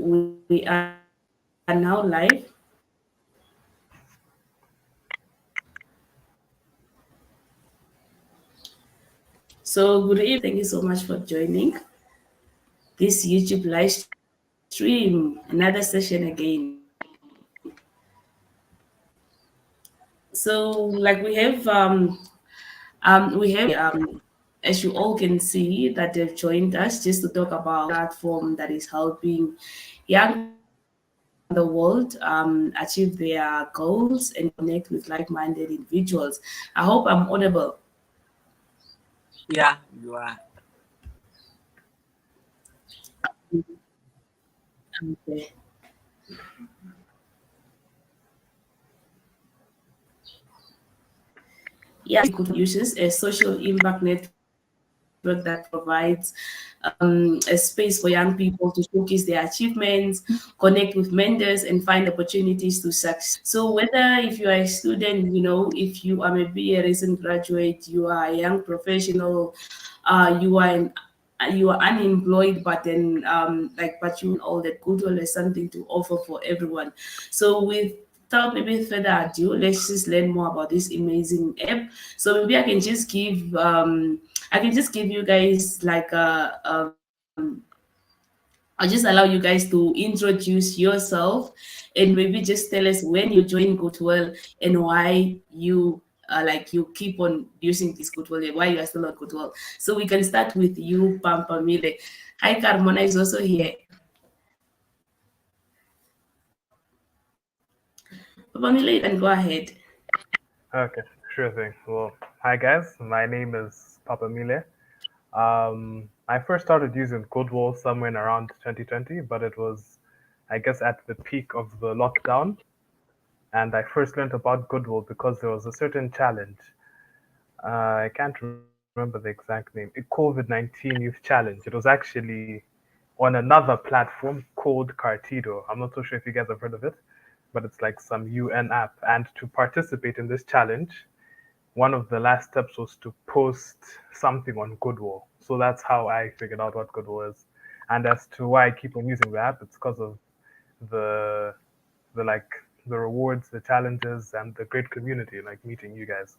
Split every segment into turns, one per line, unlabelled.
We are now live. So, good evening. Thank you so much for joining this YouTube live stream. Another session again. So, like as you all can see that they've joined us just to talk about platform that is helping young people around the world achieve their goals and connect with like-minded individuals. I hope I'm audible.
Yeah, you are.
Okay. Yeah, uses a social impact network that provides a space for young people to showcase their achievements, connect with mentors, and find opportunities to succeed. So whether if you are a student, if you are maybe a recent graduate, you are a young professional, you are unemployed, but then but you all that goodwill is something to offer for everyone. So without maybe further ado, let's just learn more about this amazing app. So maybe I can just give you guys like I'll just allow you guys to introduce yourself and maybe just tell us when you joined Goodwill and why you you keep on using this Goodwill and why you are still on Goodwill. So we can start with you, Pampamile. Hi, Carmona is also here. Pampamile, you can go ahead.
Okay, sure thing. Well, hi guys, my name is Papa Mile. I first started using GoodWall somewhere in around 2020, but it was, I guess, at the peak of the lockdown. And I first learned about GoodWall because there was a certain challenge. I can't remember the exact name. A COVID-19 Youth Challenge. It was actually on another platform called Cartido. I'm not so sure if you guys have heard of it, but it's like some UN app. And to participate in this challenge, one of the last steps was to post something on GoodWall. So that's how I figured out what GoodWall is. And as to why I keep on using the app, it's because of the the like the rewards, the challenges, and the great community, like meeting you guys.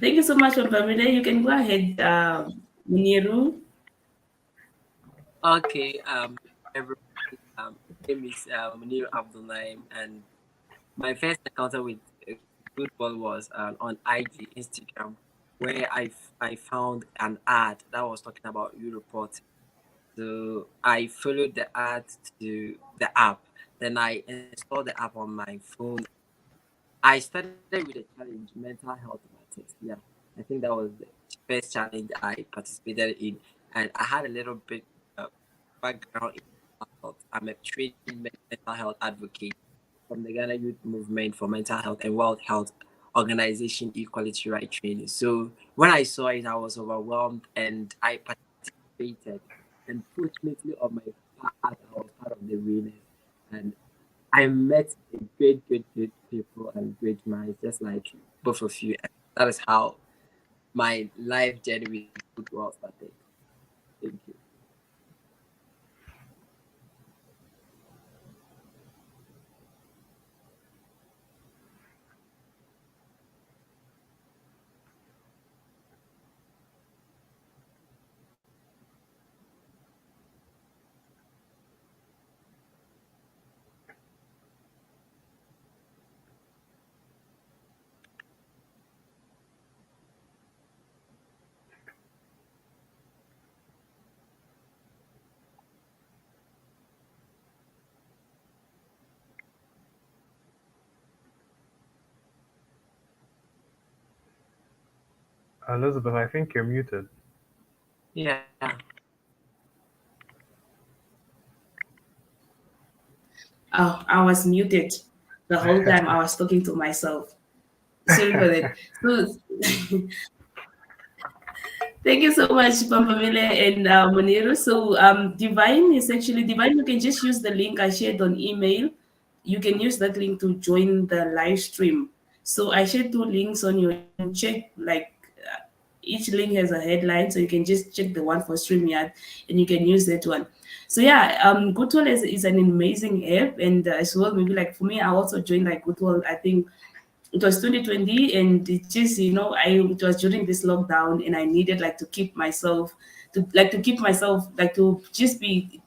Thank you so much, Pampamile. You can go ahead, Muniru.
Okay. Everyone. My name is Munir Abdulnaim, and my first encounter with football was on IG, Instagram, where I found an ad that was talking about Europort. So I followed the ad to the app. Then I installed the app on my phone. I started with a challenge, mental health matters. Yeah, I think that was the first challenge I participated in, and I had a little bit background in mental health. I'm a trained mental health advocate from the Ghana Youth Movement for Mental Health and World Health Organization Equality Right Training. So when I saw it, I was overwhelmed and I participated. And fortunately, on my part, I was part of the winners. And I met a great people and great minds, just like both of you. And that is how my life journey with football started. Thank you.
Elizabeth, I think you're muted.
Yeah.
Oh, I was muted the whole time. I was talking to myself. Sorry for that. So, thank you so much, Pampamile and Monero. So, Divine is actually Divine. You can just use the link I shared on email you can use that link to join the live stream. So I shared two links on your, you can check like each link has a headline, so you can just check the one for StreamYard and you can use that one. So yeah, GoodWall is an amazing app, and as well, maybe like for me, I also joined like GoodWall. I think it was 2020, and it just, it was during this lockdown, and I needed like to keep myself like to just be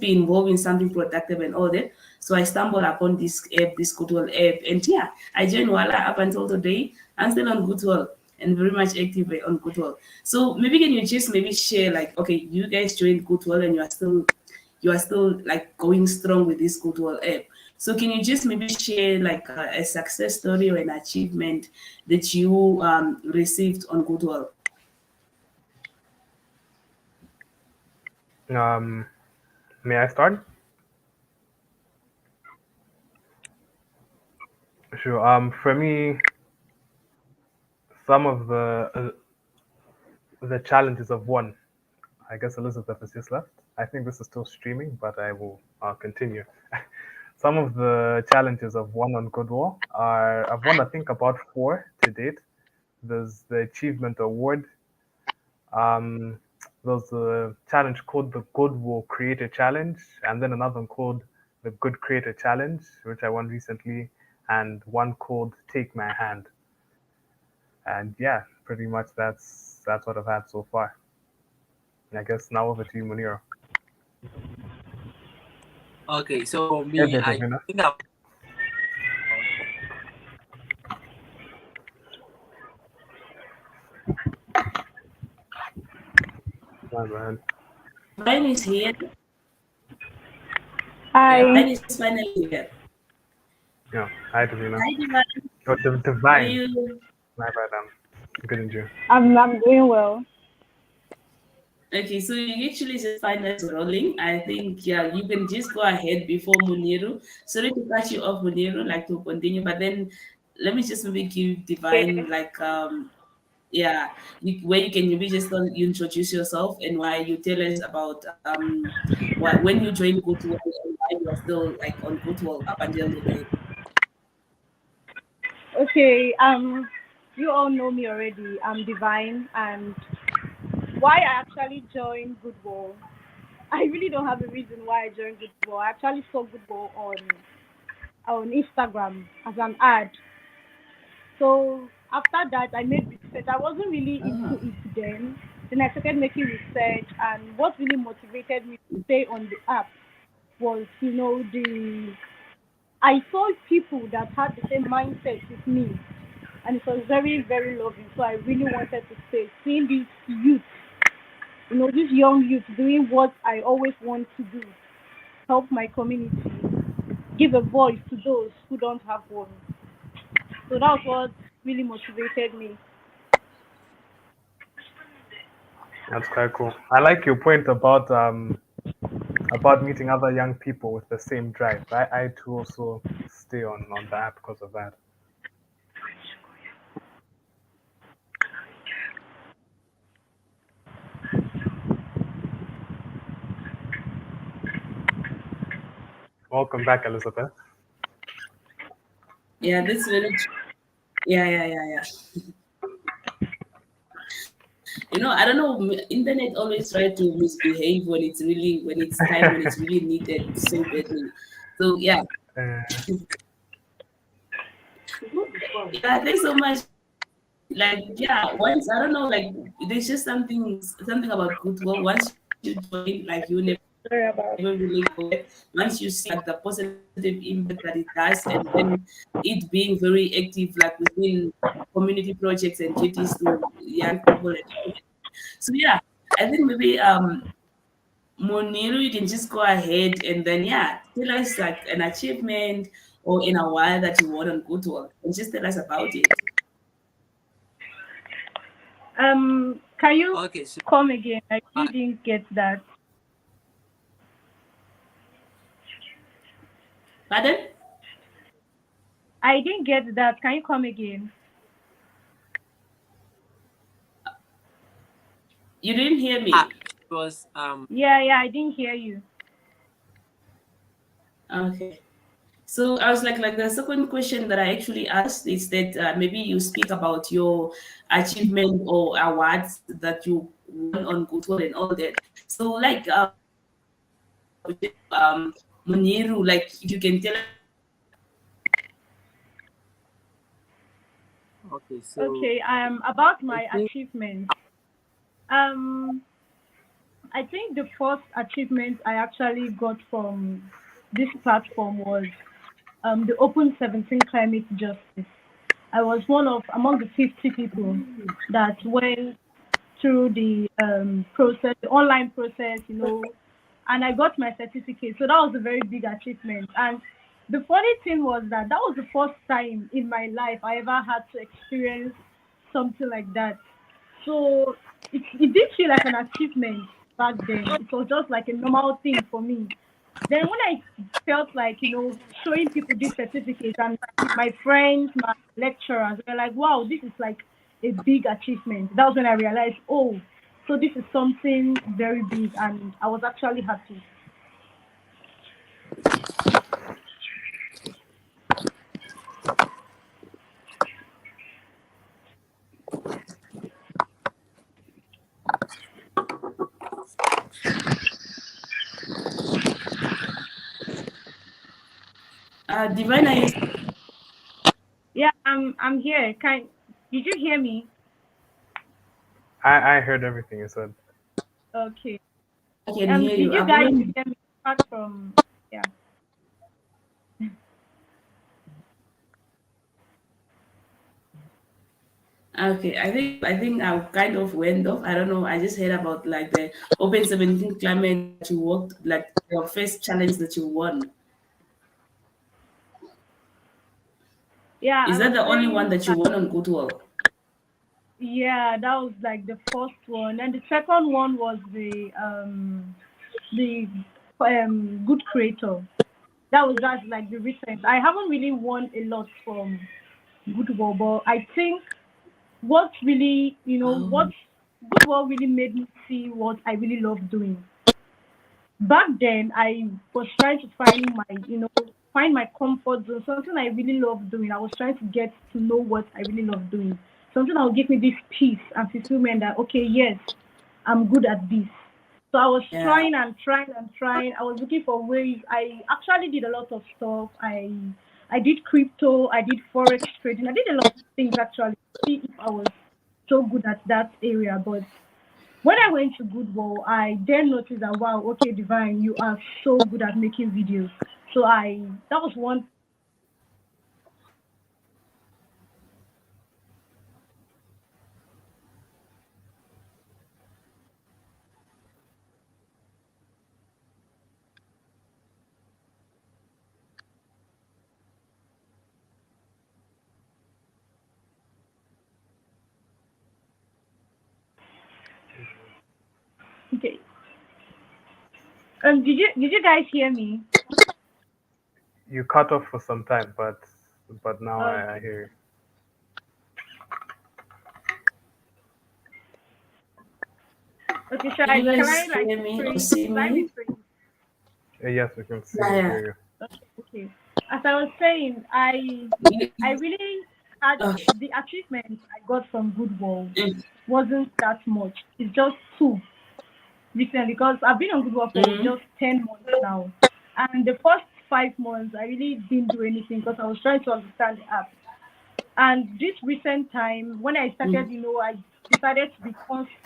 involved in something productive and all that. So I stumbled upon this app, this GoodWall app, and yeah, I joined Wala up until today. I'm still on GoodWall and very much active on GoodWall. So maybe can you just maybe share like, okay, you guys joined GoodWall and you are still like going strong with this GoodWall app. So can you just maybe share like a success story or an achievement that you received on GoodWall?
Um, may I start? Sure. For me, some of the challenges of one. I guess Elizabeth has just left. I think this is still streaming, but I will continue. Some of the challenges of one on Goodwall are I've won I think about four to date. There's the achievement award. Um, there's a challenge called the Goodwall Creator Challenge, and then another one called the Good Creator Challenge, which I won recently, and one called Take My Hand. And yeah, pretty much that's what I've had so far. And I guess now over to you, Muniro.
Okay, so for
Hey
me,
there,
I
Davina.
think I've
My man.
Divine is here. Yeah,
Hi,
Divine is finally here.
Yeah. Hi, Davina.
Hi, Divine.
Oh,
How are
Divine.
you?
My bad. Good and you.
I'm doing well.
Okay, so you actually just find us rolling. I think, yeah, you can just go ahead before Muniru. Sorry to cut you off, Muniru, like to continue, but then let me just maybe give Divine like yeah, where you can maybe just you introduce yourself and why you tell us about when you joined GoodWall and why you are still like on GoodWall up until today.
Okay, you all know me already. I'm Divine, and why I actually joined GoodWall. I really don't have a reason why I joined GoodWall. I actually saw GoodWall on Instagram as an ad. So after that, I made research. I wasn't really into
Ah,
it then. Then I started making research, and what really motivated me to stay on the app was, the I saw people that had the same mindset with me, and it was very, very loving. So I really wanted to stay. Seeing these youth, these young youth doing what I always want to do, help my community, give a voice to those who don't have one. So that's what really motivated me.
That's quite cool. I like your point about meeting other young people with the same drive. I too also stay on the app because of that. Welcome back, Elizabeth.
yeah, that's very true. Yeah, yeah, yeah, yeah. I don't know. Internet always try to misbehave when it's time when it's really needed so badly. So yeah,
Uh,
yeah. Thanks so much. Like yeah, once I don't know. Like there's just something about GoodWall. Once you join, like you never
Sorry
really
about.
forget. Once you see like the positive impact that it does, and then it being very active, like within community projects and duties to young people. So yeah, I think maybe Moniru, you can just go ahead and then yeah, tell us like an achievement or in a while that you won on GoodWall and just tell us about it.
Can you
okay. So
come again? I
I,
really didn't get that.
Pardon?
I didn't get that. Can you come again?
You didn't hear
I
me.
it was
Yeah, I didn't hear you.
Okay. So I was like the second question that I actually asked is that maybe you speak about your achievement or awards that you won on GoodWall and all that. So like Muniru, like if you can tell.
Okay, so
Okay, about
I
my
think
achievements. Um, I think the first achievement I actually got from this platform was the Open 17 Climate Justice. I was one of among the 50 people that went through the process, the online process, and I got my certificate. So that was a very big achievement. And the funny thing was that that was the first time in my life I ever had to experience something like that. So it did feel like an achievement back then. It was just like a normal thing for me. Then when I felt like, showing people this certificate and my friends, my lecturers were like, wow, this is like a big achievement. That was when I realized, oh, so this is something very big, and I was actually happy.
Divine, are you?
Yeah, I'm here. Did you hear me?
I heard everything you said.
Okay.
I can hear
Did
you.
you
I've
guys
already.
hear me apart from yeah?
Okay, I think I kind of went off. I don't know. I just heard about like the Open 17 climate that you worked, like your first challenge that you won.
Yeah, I
Is that
was
the only one
saying
that you won on GoodWall?
yeah, that was like the first one, and the second one was the good creator. That's like the recent. I haven't really won a lot from GoodWall, but I think what really, what
Oh,
GoodWall really made me see what I really love doing. Back then, I was trying to find my comfort zone, something I really love doing. I was trying to get to know what I really love doing, something that will give me this peace and fulfillment that, okay, yes, I'm good at this. So I was
yeah.
trying and trying and trying. I was looking for ways. I actually did a lot of stuff. I did crypto. I did forex trading. I did a lot of things actually to see if I was so good at that area. But when I went to GoodWall, I then noticed that wow, okay, Divine, you are so good at making videos. So that was one. Okay. Did you guys hear me?
You cut off for some time, but now I
Okay.
hear
Okay.
Can you
Can
guys
I like
hear me or
rephrase?
see
Should I
me?
rephrase?
you. Yes, we can see
Yeah,
and
yeah.
hear you.
Okay. Okay. As I was saying, I really had
Okay.
the achievements I got from GoodWall
Mm,
wasn't that much. It's just two recently because I've been on GoodWall for
mm,
just 10 months now, and the first 5 months I really didn't do anything because I was trying to understand the app. And this recent time, when I
mm,
started, I decided to be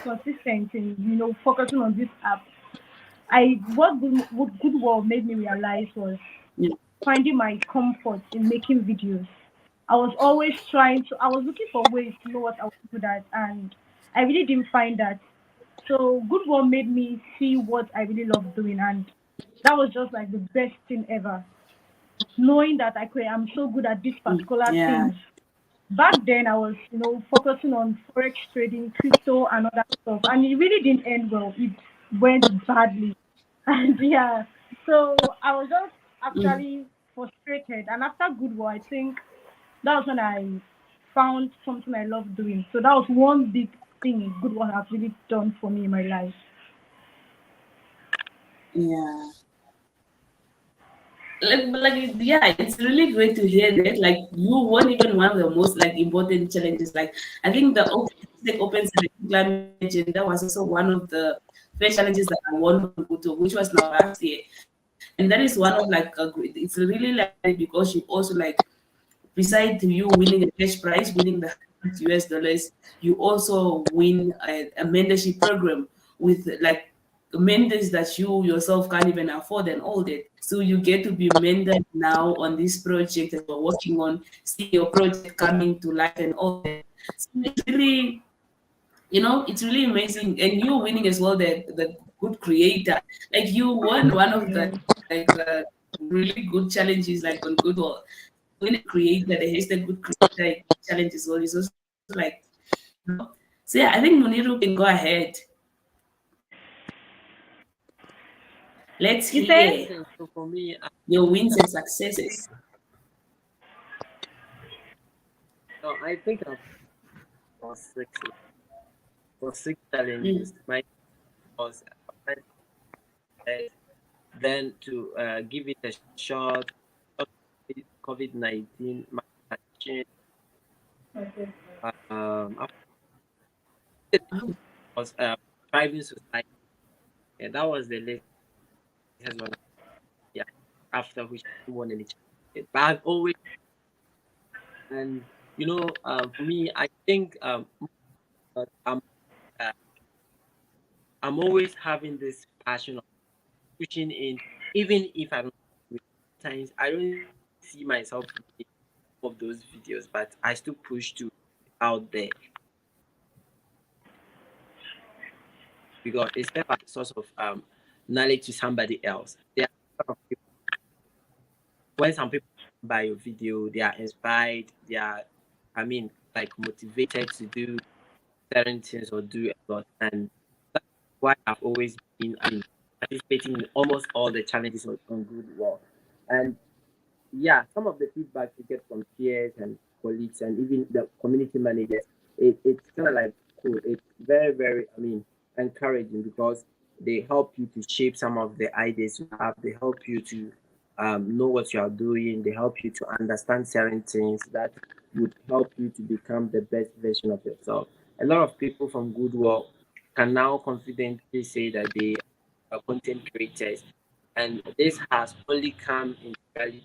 consistent in, focusing on this app. What GoodWall made me realize was
yeah.
finding my comfort in making videos. I was looking for ways to know what I was good at, and I really didn't find that. So GoodWall made me see what I really love doing, and that was just like the best thing ever. Knowing that I'm so good at this
Mm,
particular
yeah.
thing. Back then, I was, focusing on forex trading, crypto, and other stuff, and it really didn't end well. It went badly, and yeah, so I was just
Mm,
actually frustrated. And after GoodWall, I think that was when I found something I love doing. So that was one big thing GoodWall has really done for me in my life.
yeah. Yeah, it's really great to hear that. Like you won even one of the most like important challenges. Like I think the Open Climate Change, that was also one of the first challenges that I won from Kuto, which was now last year. And that is one of like it's really like because you also like besides you winning a cash prize, winning the $100, you also win a mentorship program with like mentors that you yourself can't even afford and all that. So you get to be mentored now on this project that you're working on, see your project coming to life and all that. So it's really, it's really amazing. And you winning as well the good creator. Like you won one of the like the really good challenges like on GoodWall. When a creator, the hashtag good creator challenge as well is also like, so yeah, I think Muniru can go ahead. Let's
You said?
hear
So for me,
your wins and successes.
I think I've for six challenges.
Mm,
My was then to give it a shot. COVID-19, my passion, after was thriving society. Yeah, that was the latest one. Yeah, after which I won any challenge. But I've always, and for me, I think uh, I'm uh, I'm always having this passion of pushing in, even if I'm times I don't see myself in of those videos, but I still push to out there because it's a source of knowledge to somebody else. There are a lot of people, when some people buy your video, they are inspired, they are, I mean, like motivated to do certain things or do a lot. And that's why I've always been, participating in almost all the challenges on GoodWall. And yeah, some of the feedback you get from peers and colleagues and even the community managers, it's kind of like cool. It's very, very, encouraging because they help you to shape some of the ideas you have. They help you to know what you are doing. They help you to understand certain things that would help you to become the best version of yourself. A lot of people from Goodwill can now confidently say that they are content creators, and this has only come in reality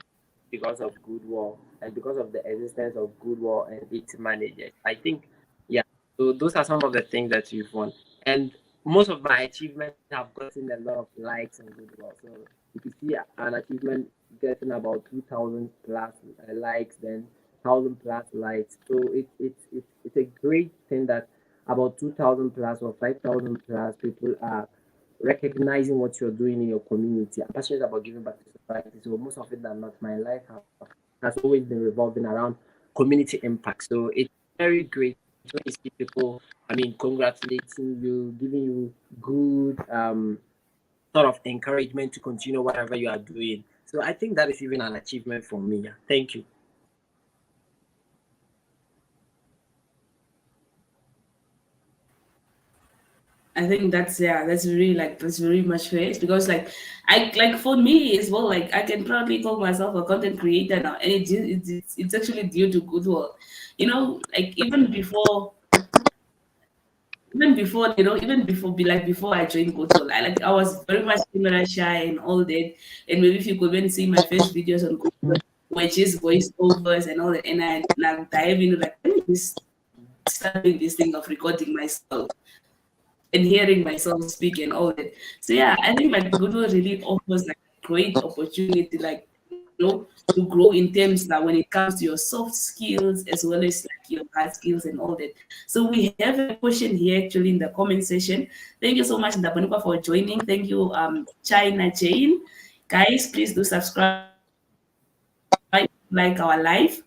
because of Goodwill and because of the existence of Goodwill and its managers. I think, yeah. So those are some of the things that you've won, and most of my achievements have gotten a lot of likes on Goodwill. So if you see an achievement getting about 2,000 plus likes, then 1,000 plus likes. So it's a great thing that about 2,000 plus or 5,000 plus people are recognizing what you're doing in your community. I'm passionate about giving back to society. So most of it than not, my life has always been revolving around community impact. So it's very great when you see people, congratulating you, giving you good sort of encouragement to continue whatever you are doing. So I think that is even an achievement for me. Yeah. Thank you.
I think that's really like that's very much fair because like I like for me as well, like I can proudly call myself a content creator now, and it's actually due to Goodwill. Like even before be like before I joined Goodwill, I was very much camera shy and all that. And maybe if you could even see my first videos on Goodwill, were just voiceovers and all that, and I like dive into like let me just start doing this thing of recording myself and hearing myself speak and all that. So yeah, I think like Goodwill really offers like great opportunity, like to grow in terms that when it comes to your soft skills as well as like your hard skills and all that. So we have a question here actually in the comment section. Thank you so much, Ndabanuka, for joining. Thank you, China Jane. Guys, please do subscribe, like our live,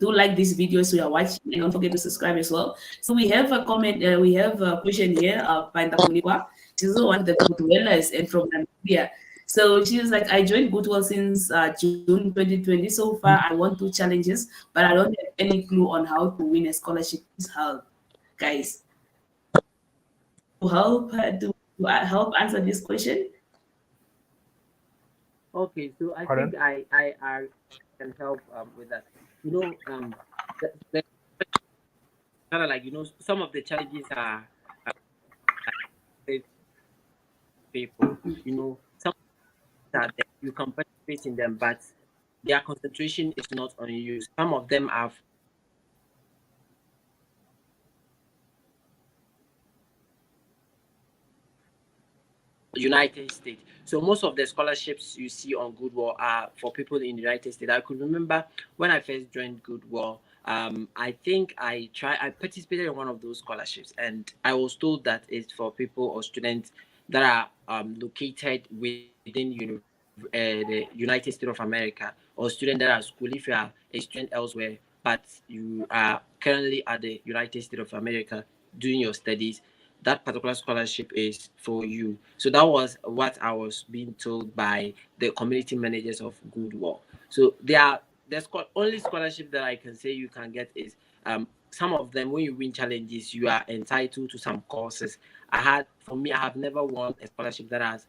do like these videos we are watching, and don't forget to subscribe as well. So we have a comment, we have a question here by Ndakunikwa. She's also one of the Goodwellers and from Namibia. So she's like, I joined Goodwell since June 2020. So far, I won 2 challenges, but I don't have any clue on how to win a scholarship. Please help, guys. To help answer this question.
Okay, so I
Pardon?
think I can help with that. You know, the kind of like some of the challenges are like people. Some are there, you can participate in them, but their concentration is not on you. Some of them have United States. So most of the scholarships you see on GoodWall are for people in the United States. I could remember when I first joined GoodWall. I think I participated in one of those scholarships, and I was told that it's for people or students that are located within the United States of America, or students that are at school. If you are a student elsewhere, but you are currently at the United States of America doing your studies, that particular scholarship is for you. So that was what I was being told by the community managers of GoodWall. So only scholarship that I can say you can get is some of them. When you win challenges, you are entitled to some courses. For me, I have never won a scholarship that has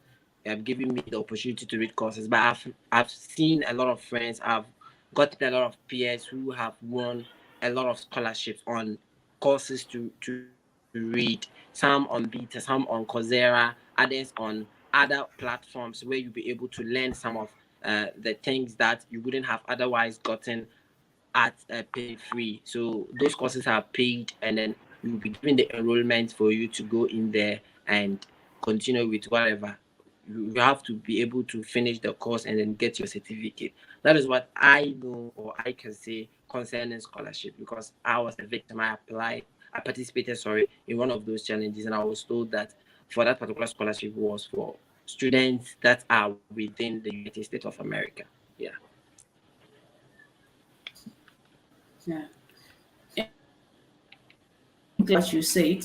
given me the opportunity to read courses, but I've seen a lot of friends. I've gotten a lot of peers who have won a lot of scholarships on courses to read, some on Beta, some on Coursera, others on other platforms where you'll be able to learn some of the things that you wouldn't have otherwise gotten at pay free. So those courses are paid, and then you'll be given the enrollment for you to go in there and continue with whatever. You have to be able to finish the course and then get your certificate. That is what I know, or I can say, concerning scholarship, because I was a victim. I participated, sorry, in one of those challenges, and I was told that for that particular scholarship was for students that are within the United States of America. Yeah.
Yeah. What you said,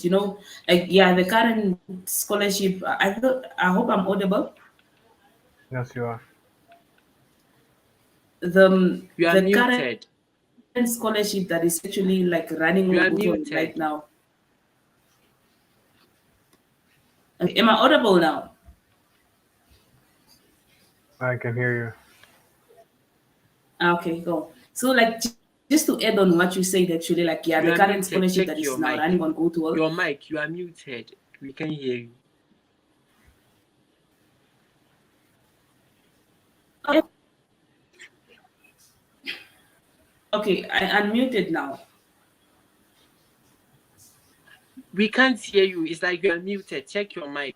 like, yeah, the current scholarship. I hope I'm audible.
Yes, you are.
You are
The current
muted.
scholarship that is actually like running
You
on
are
Google
muted.
right now. Am I audible now?
I can hear
Okay, go. So, like, just to add on what you said, actually, like, yeah,
You
the
are
current
muted.
scholarship that
Check
is
your
now
mic.
running on GoodWall.
Your mic, you are muted. We can hear you.
Okay, I unmuted now.
We can't hear you. It's like you are muted. Check your mic.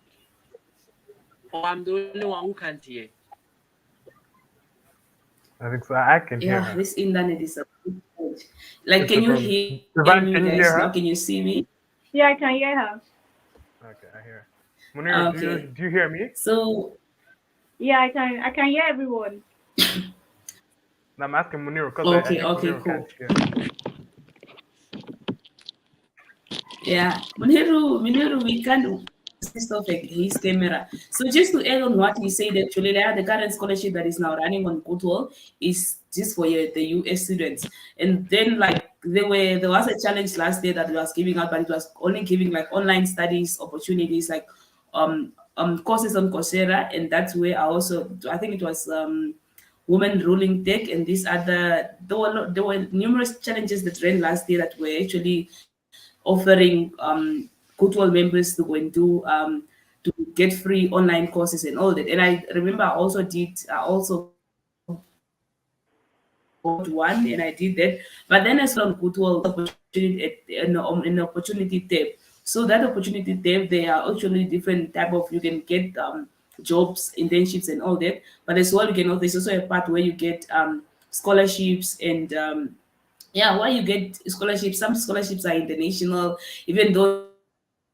Or I'm the only one who can't hear.
you. I think so. I can hear
Yeah,
her.
this internet is a bit old. Like,
It's
can
a
you
problem.
hear
Divine,
me
can you
guys
hear
now?
her?
Can you see me?
Yeah, I can hear her.
Okay, I hear her. Munir,
Okay.
do you hear me?
So,
Yeah, I can hear everyone.
No, I'm asking Munir because I
okay,
think
okay,
Munir can't
cool.
hear.
Yeah, Muniru, we can't switch off his camera. So just to add on what he said, actually, the current scholarship that is now running on GoodWall is just for the US students. And then, like, there was a challenge last year that was giving out, but it was only giving like online studies opportunities, like courses on Coursera, and that's where I think it was women ruling tech and these other there were numerous challenges that ran last year that were actually offering GoodWall members to go and do to get free online courses and all that. And I remember I also bought one and I did that. But then I saw on GoodWall opportunity an opportunity tab. So that opportunity tab, there are actually different type of you can get jobs, internships, and all that. But as well, there's also a part where you get scholarships and yeah, why you get scholarships. Some scholarships are international, even though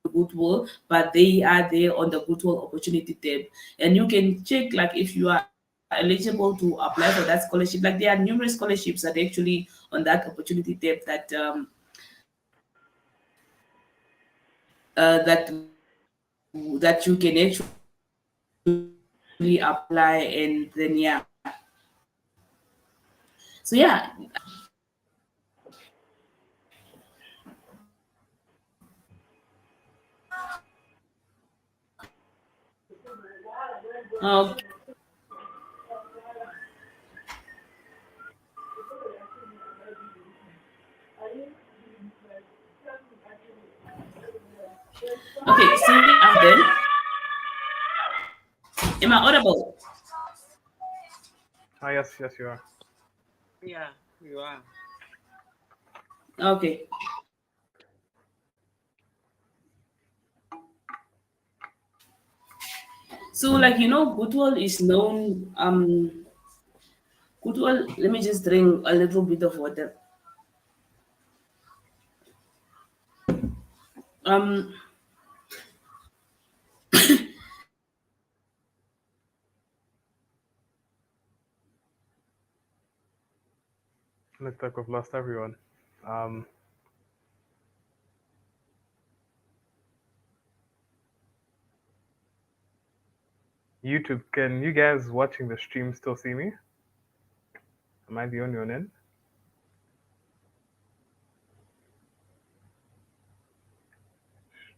GoodWall, but they are there on the GoodWall opportunity tab, and you can check like if you are eligible to apply for that scholarship. Like there are numerous scholarships that actually on that opportunity tab that you can actually apply, and then yeah. So yeah, okay. Okay, so we are done. Am I audible?
Ah, yes, yes, you are.
Yeah, you are.
Okay. So, like GoodWall is known. GoodWall. Let me just drink a little bit of water. Um,
Looks like we've lost everyone. Um, YouTube, can you guys watching the stream still see me? Am I the only one in?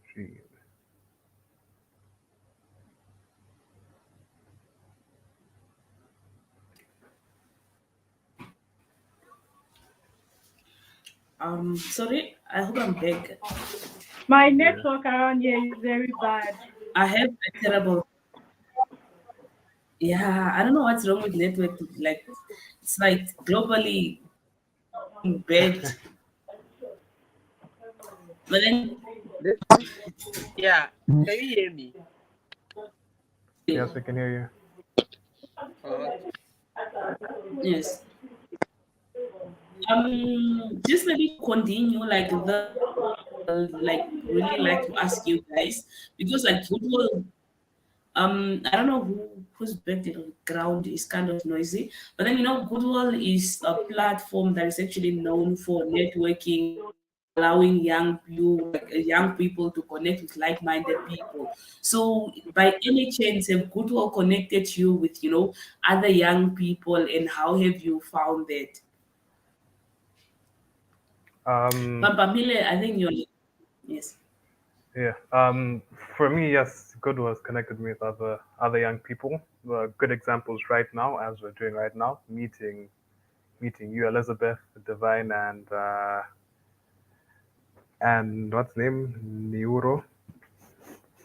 Stream.
sorry. I hope I'm back.
My
Yeah.
network around here is very bad.
I have a terrible. Yeah, I don't know what's wrong with network. Like, it's like globally bad. But then,
This, yeah. Can you hear me?
Yes, we can hear you.
Oh,
yes. Just maybe to continue like the like really like to ask you guys because like football. I don't know whose background is kind of noisy, but then GoodWall is a platform that is actually known for networking, allowing young people to connect with like-minded people. So, by any chance, have GoodWall connected you with other young people, and how have you found that?
Um,
Pampamile, I think you're yes.
yeah. For me, yes, good was connected me with other young people. Good examples right now, as we're doing right now, meeting you, Elizabeth, Divine, and what's the name, Niuro.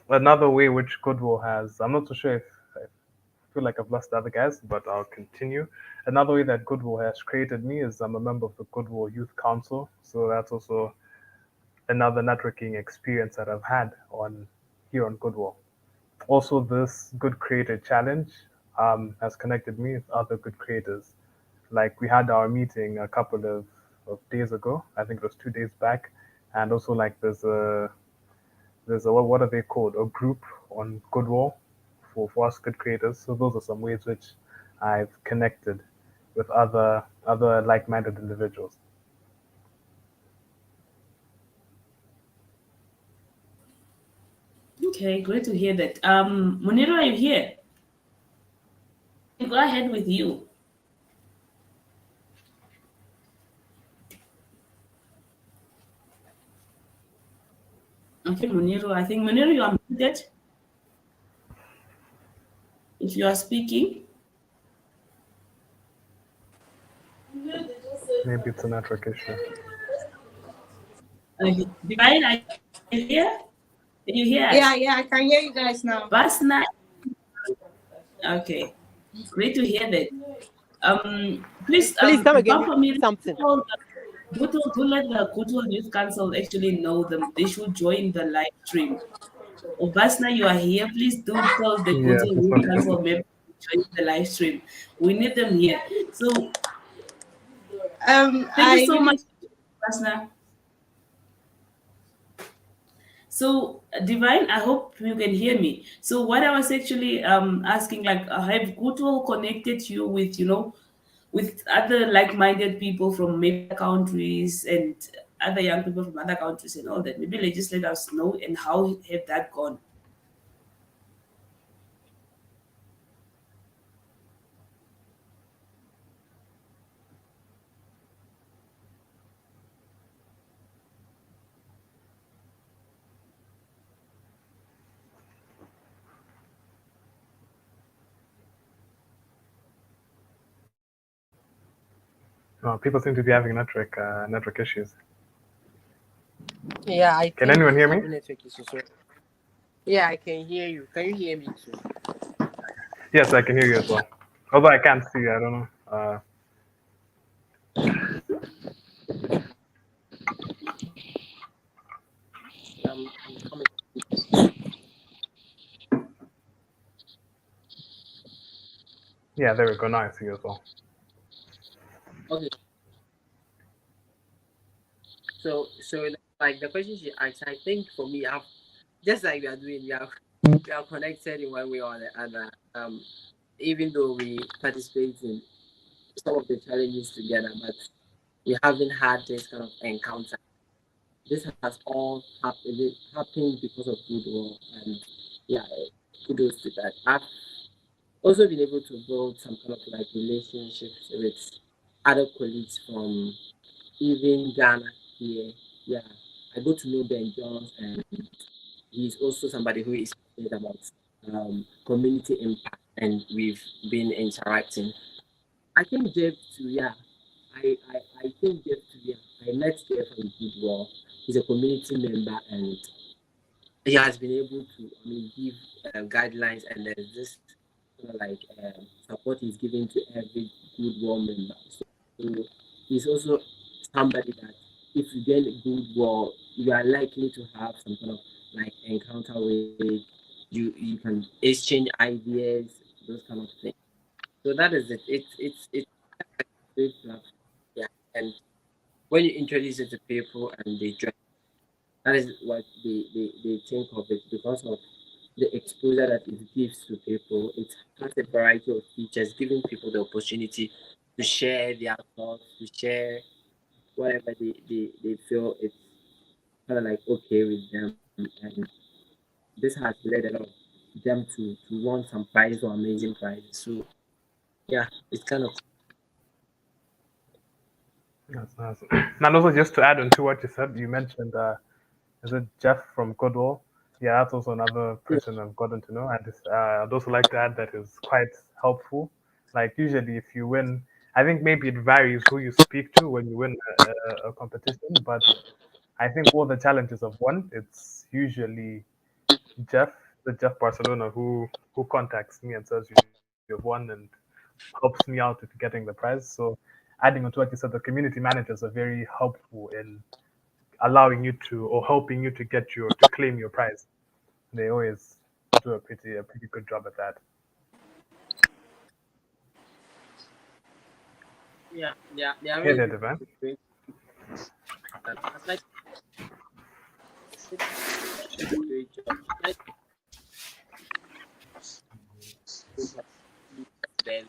Another way which Goodwill has, I'm not so sure if I feel like I've lost the other guys, but I'll continue. Another way that Goodwill has created me is I'm a member of the Goodwill Youth Council, so that's also another networking experience that I've had on here on Goodwill. Also, this Good Creator Challenge has connected me with other good creators. Like we had our meeting a couple of days ago. I think it was 2 days back, and also like there's a what are they called? A group on Goodwall for us good creators. So those are some ways which I've connected with other like-minded individuals.
Okay, great to hear that. Muniro, are you here? Go ahead with you. Okay, Muniro. I think Muniro, you are muted if you are speaking.
Maybe it's a network issue.
Divine, are you here? Can you hear
Yeah,
us?
yeah, I can hear you guys now.
Basna. Okay, great to hear that. Please,
Please come again.
Papa Miri,
Something.
do let the Goodwill Youth Council actually know them. They should join the live stream. Obasna, you are here. Please do tell the
Yeah,
Goodwill
just
Youth
one
Council
second.
members to join the live stream. We need them here. So thank you
I
so
really
much, Obasna. So, Divine, I hope you can hear me. So, what I was actually asking, like, have Goodwill connected you with, with other like-minded people from maybe other countries and other young people from other countries and all that? Maybe just let us know and how have that gone?
People seem to be having network issues.
Yeah, I
Can
think
anyone hear me?
having network issues. So yeah, I can hear you. Can you hear me too?
Yes, I can hear you as well. Although I can't see, I don't know.
I'm coming.
Yeah, there we go. Now I see you as well.
Okay, so like the question she asked, I think for me, I've just like we are doing, we are connected in one way or the other. Even though we participate in some of the challenges together, but we haven't had this kind of encounter. This has all happened because of GoodWall, and yeah, kudos to that. I've also been able to build some kind of like relationships with other colleagues from even Ghana here. Yeah, I go to know Ben Jones, and he's also somebody who is passionate about community impact, and we've been interacting. I think Jeff too, yeah. I think Jeff too, yeah. I met Jeff on GoodWall. He's a community member, and he has been able to, I mean, give guidelines, and there's this like support he's giving to every GoodWall member. So he's also somebody that if you get GoodWall, you are likely to have some kind of like encounter with. You can exchange ideas, those kind of things. So that is it. It's a great platform. Yeah, and when you introduce it to people and they join, that is what they think of it because of the exposure that it gives to people. It has a variety of features, giving people the opportunity to share their thoughts, to share whatever they feel it's kind of like okay with them. And this has led a lot of them to won some prizes or amazing prizes. So yeah, it's kind of
That's nice. And also, just to add on to what you said, you mentioned, is it Jeff from GoodWall? Yeah, that's also another
yeah,
person I've gotten to know. And I'd also like to add that is quite helpful. Like, usually, if you win, I think maybe it varies who you speak to when you win a competition, but I think all the challenges have won. It's usually Jeff, the Jeff Barcelona, who contacts me and says you've won and helps me out with getting the prize. So, adding on to what you said, the community managers are very helpful in allowing you to or helping you to get your to claim your prize. They always do a pretty good job at that.
yeah, they are
Hey
really
there,
good
Devon.
at doing that. Aside a great job. Like then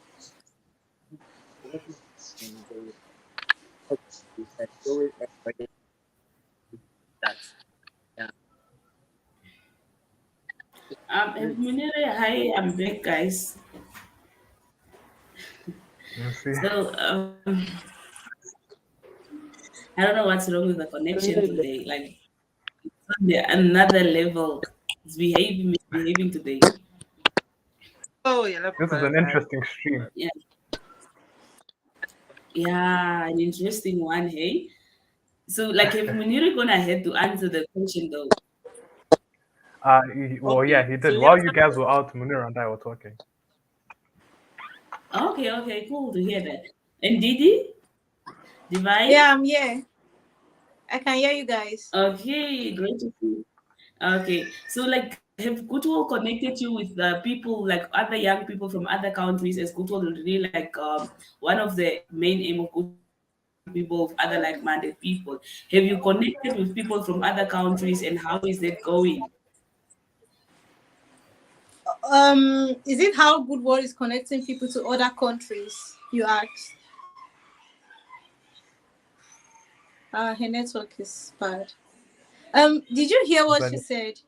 and they always encourage that. Yeah. Great.
Munire, hi, I'm back, guys.
You see,
So, I don't know what's wrong with the connection
Really good.
today. Like, on another level. It's misbehaving today.
Oh yeah,
this is an interesting stream.
Yeah, yeah, an interesting one, hey. So, like, if Muniri gonna head to answer the question though.
Well, yeah,
Okay.
he
So
did.
yeah,
While you guys were out, Munir and I were talking.
Okay, okay, cool to hear that. And Didi, Divine.
Yeah, I'm here. I can hear you guys.
Okay, great to see. Okay, so like, have Goodwill connected you with people like other young people from other countries? As Goodwill really like one of the main aim of Goodwill is to connect people with other like-minded people. Have you connected with people from other countries, and how is that going?
Is it how Good World is connecting people to other countries? You asked. Her network is bad. Did you hear what
But
she said?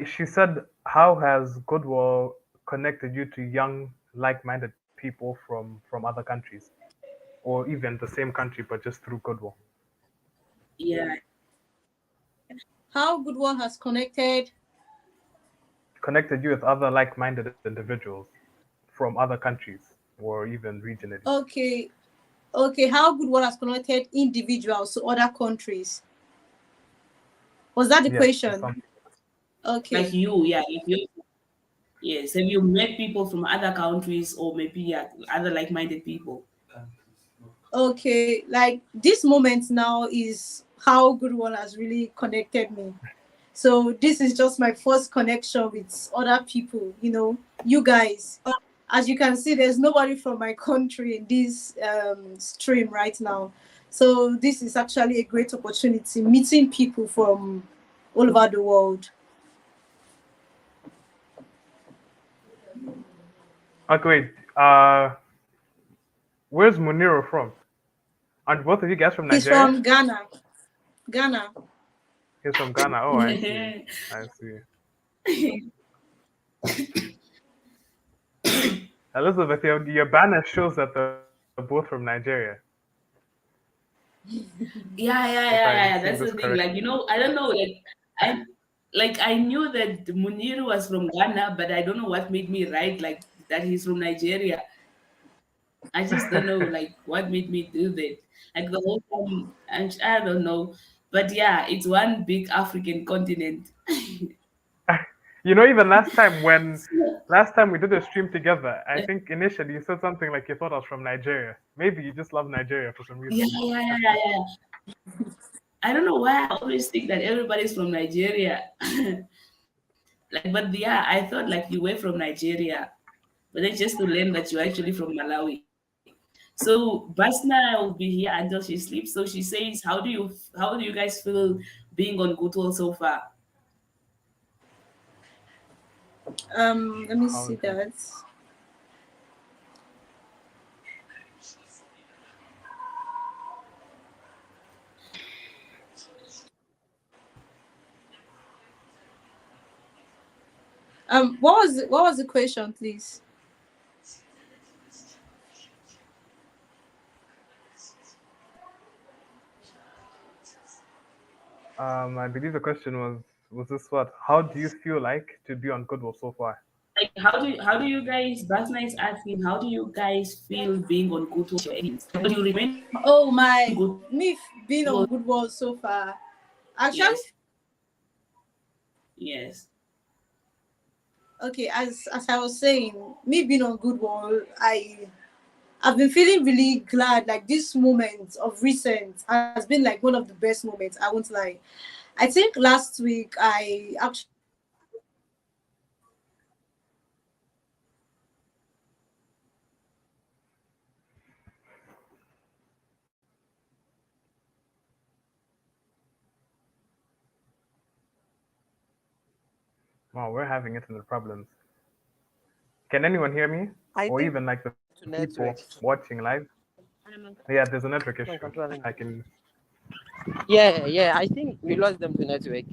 she said, "How has Goodwill connected you to young, like-minded people from other countries, or even the same country, but just through Goodwill?
Yeah,
How Good World has connected.
Connected you with other like-minded individuals from other countries, or even regionally."
Okay, okay. How Good World has connected individuals to other countries. Was that the
Yes, it's
question?
something.
Okay.
Like you, yeah, like you. Yes. Have you met people from other countries or maybe yeah, other like-minded people?
Okay, like this moment now is how GoodWall has really connected me. So this is just my first connection with other people, you guys. As you can see, there's nobody from my country in this stream right now. So this is actually a great opportunity, meeting people from all over the world.
Okay, wait. Where's Muniro from? Aren't both of you guys from
He's
Nigeria?
from Ghana. Ghana.
He's from Ghana. Oh, I see. I see. Elizabeth, your banner shows that they're both from Nigeria.
Yeah, yeah,
If
yeah,
I'm
yeah, yeah.
seeing
That's
this
the thing.
correctly.
Like, I don't know. I knew that Muniru was from Ghana, but I don't know what made me write like that he's from Nigeria. I just don't know like what made me do that. Like the whole time, I don't know. But yeah, it's one big African continent.
Even
So,
last time we did a stream together, I think initially you said something like you thought I was from Nigeria. Maybe you just love Nigeria for some
yeah,
reason.
yeah, yeah, yeah, yeah. I don't know why I always think that everybody's from Nigeria. Like, but yeah, I thought like you were from Nigeria, but then just to learn that you're actually from Malawi. So Basna will be here until she sleeps. So she says, how do you guys feel being on GoodWall so far?
Let me
How
see
do
that. What was the question, please?
I believe the question was this what? How do you feel like to be on Goodwill so far?
Like, how do you guys? Basna is asking, how do you guys feel being on GoodWall? Do you remain
Oh my, me being on
GoodWall?
GoodWall so far. Actually,
Yes, yes.
okay, as I was saying, me being on GoodWall, I've been feeling really glad. Like this moment of recent has been like one of the best moments. I won't lie. I think last week I actually
Wow, we're having internet problems. Can anyone hear me?
I
Or
think
even like the
to
people
networks.
watching live? Yeah, there's a network issue. I can.
Yeah, yeah. I think we lost them to network.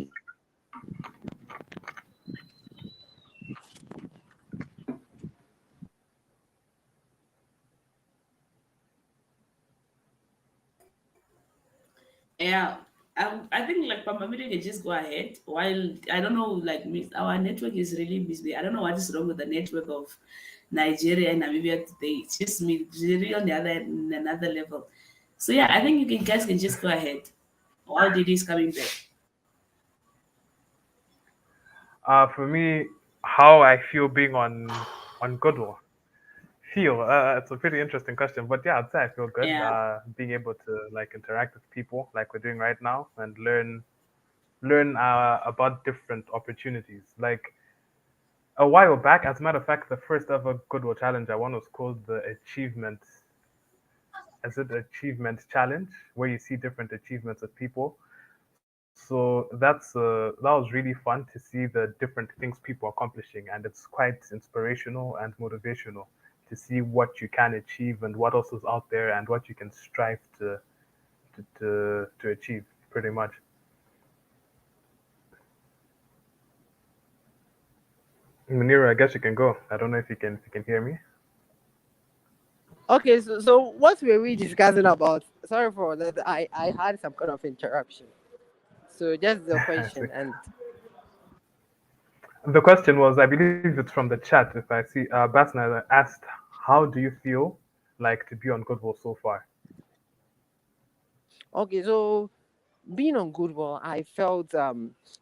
Yeah, I think like Pamamiri can just go ahead. While I don't know, like our network is really busy. I don't know what is wrong with the network of Nigeria and Namibia today. It's just me, it's really on the other in another level. So yeah, I think guys can just go ahead while Didi is coming back.
For me, how I feel being on Goodwill. Feel it's a pretty interesting question, but yeah, I'd say I feel good.
Yeah.
Being able to like interact with people like we're doing right now and learn about different opportunities. Like a while back, as a matter of fact, the first ever Goodwill challenge I won was called the Achievement. Is it Achievement Challenge, where you see different achievements of people? So that was really fun to see the different things people are accomplishing, and it's quite inspirational and motivational to see what you can achieve and what else is out there and what you can strive to achieve. Pretty much. Munira, I guess you can go. I don't know if you can hear me.
Okay, so what were we discussing about? Sorry for that. I had some kind of interruption. So just the
I see.
question and
The question was, I believe it's from the chat. If I see, Basna asked, "How do you feel like to be on Goodwill so far?"
okay, so being on GoodWall, I felt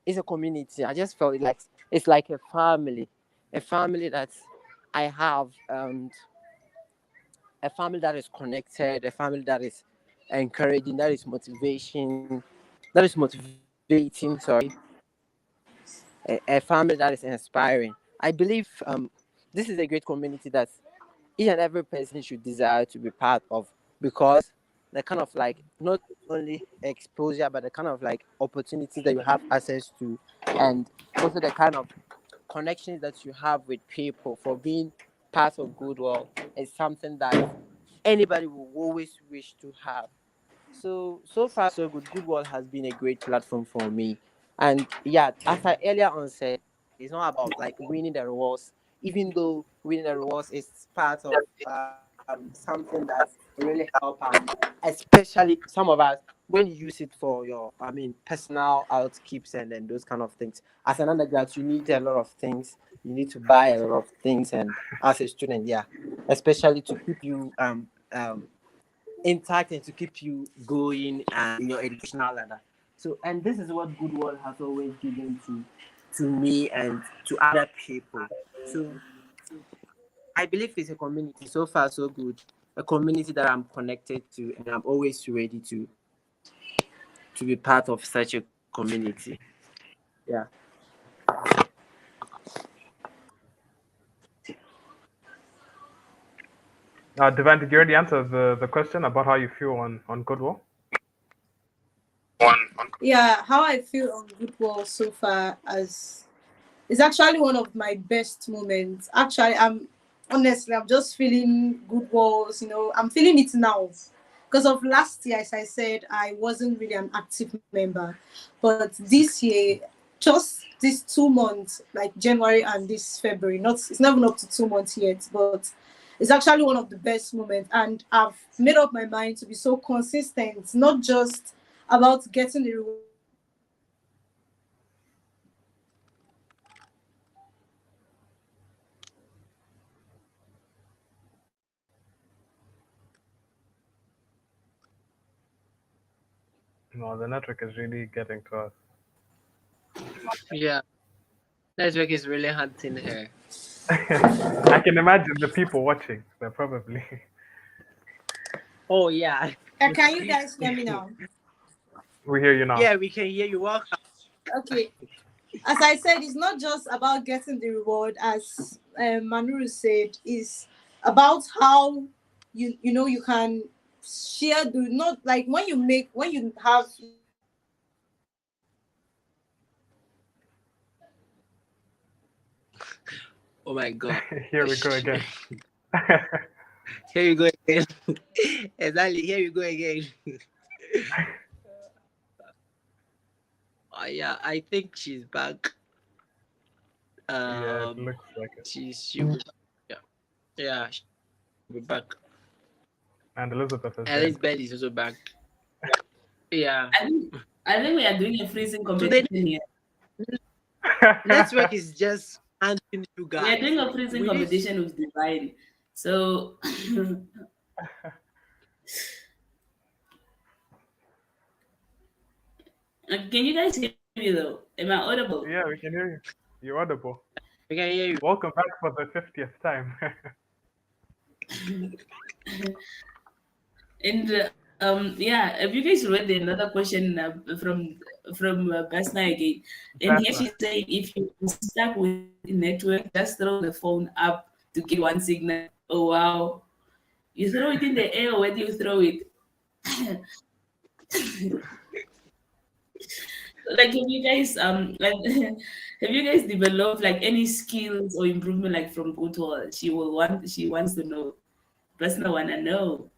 it's a community. I just felt like it's like a family that I have, and a family that is connected, a family that is encouraging, that is motivating. Sorry, a family that is inspiring. I believe this is a great community that each and every person should desire to be part of, because the kind of like not only exposure but the kind of like opportunities that you have access to, and also the kind of connections that you have with people for being part of Goodwill is something that anybody will always wish to have. So far so good. Goodwill has been a great platform for me, and yeah, as I earlier on said, it's not about like winning the rewards, even though winning the rewards is part of something that really help us, especially some of us when you use it for your personal outkeeps and then those kind of things. As an undergrad, you need a lot of things. You need to buy a lot of things, and as a student, yeah, especially to keep you intact and to keep you going in your educational ladder. So, and this is what Goodwill has always given to me and to other people. So, I believe it's a community. So far, so good. A community that I'm connected to, and I'm always ready to be part of such a community. Yeah.
Devan, did you already answer the question about how you feel on Goodwill?
Yeah, how I feel on GoodWall so far as it's actually one of my best moments. Actually, I'm just feeling good walls, I'm feeling it now. Because of last year, as I said, I wasn't really an active member. But this year, just these 2 months, like January and this February, not it's not even up to 2 months yet, but it's actually one of the best moments. And I've made up my mind to be so consistent, not just about getting the reward, but consistent in
No, the network is really getting to us.
Yeah. Network is really hunting her.
I can imagine the people watching. They're probably.
Oh yeah.
Can you guys hear me now?
We hear you now.
Yeah, we can hear you. Welcome.
Okay. As I said, it's not just about getting the reward, as Manuru said, it's about how you can share the not like when you have
Oh my gosh.
Here we go again.
Here you go again. Exactly. Here you go again. Yeah, I think she's back.
Yeah, it looks like it.
She'll be back. Yeah, yeah, she'll be back.
And Elizabeth is
Elizabeth
there.
is also back. Yeah.
I think we are doing a freezing
Today
competition here.
network is just handling you
We are
guys.
doing a freezing
We need.
competition with Divine. So can you guys hear me though? Am I audible?
Yeah, we can hear you. You're audible.
We can hear you.
Welcome back for the 50th time.
And yeah, have you guys read another question from Basna again? And here
That's
she's saying if you're stuck with the network, just throw the phone up to get one signal. Oh wow! You throw it in the air. Where do you throw it? Like, have you guys developed like any skills or improvement like from Goodwill? She wants to know. Basna wanna know.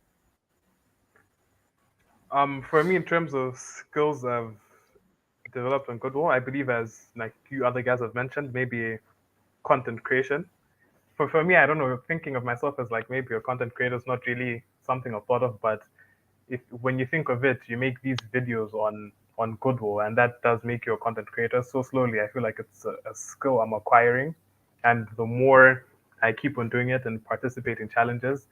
For me, in terms of skills I've developed on Goodwill, I believe, as like you other guys have mentioned, maybe content creation. For me, I don't know, thinking of myself as like maybe a content creator is not really something I've thought of, but if when you think of it, you make these videos on Goodwill, and that does make you a content creator. So slowly, I feel like it's a skill I'm acquiring, and the more I keep on doing it and participate in challenges,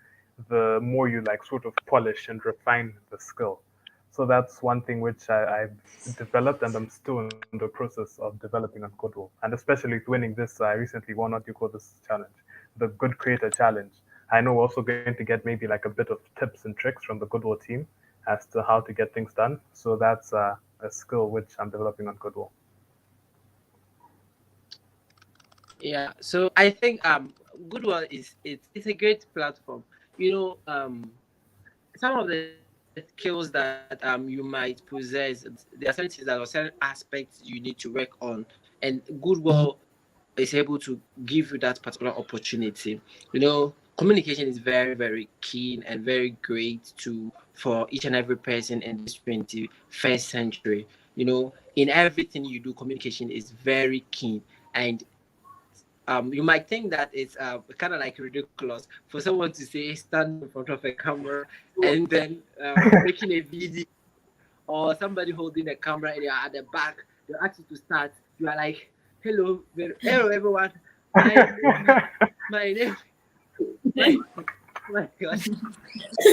the more you like sort of polish and refine the skill. So that's one thing which I've developed, and I'm still in the process of developing on GoodWall. And especially winning this, I recently won, what do you call this challenge? The Good Creator Challenge. I know we're also going to get maybe like a bit of tips and tricks from the GoodWall team as to how to get things done. So that's a skill which I'm developing on GoodWall.
Yeah, so I think Goodwall it's a great platform. You know, some of the skills that you might possess, there are certain things that are certain aspects you need to work on, and Goodwall is able to give you that particular opportunity. You know, communication is very, very keen and very great to for each and every person in this 21st century. You know, in everything you do, communication is very keen. And you might think that it's kind of like ridiculous for someone to say stand in front of a camera and then making a video, or somebody holding a camera and you're at the back, they ask you to start. You are like, hello everyone. My name, my, my gosh.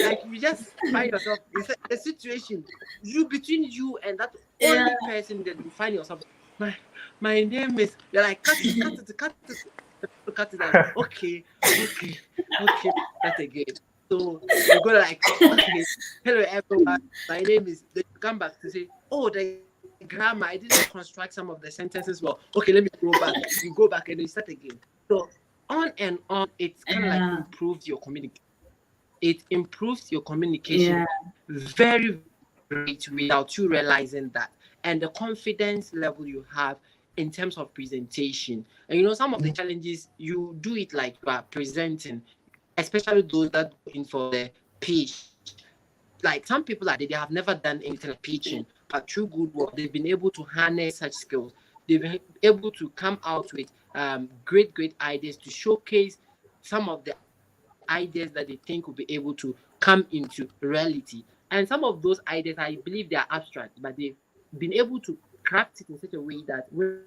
Like you just find yourself in a situation, you between you and that
Yeah.
only person that you find yourself. My my name is. You're like cut it, cut it, cut it, cut it. Like okay, that again. So you go like okay, hello everyone. My name is. Then you come back to say, oh the grammar, I didn't construct some of the sentences well. Okay, let me go back. You go back and then you start again. So on and on, it's kind of like
Yeah.
improves your communication. It improves your communication
Yeah.
very, very great without you realizing that. And the confidence level you have in terms of presentation. And you know, some of the challenges, you do it like you are presenting, especially those that go in for the pitch. Like some people are there, they have never done anything like pitching, but through good work, they've been able to harness such skills. They've been able to come out with great ideas to showcase some of the ideas that they think will be able to come into reality. And some of those ideas, I believe they are abstract, but they've been able to craft it in such a way that when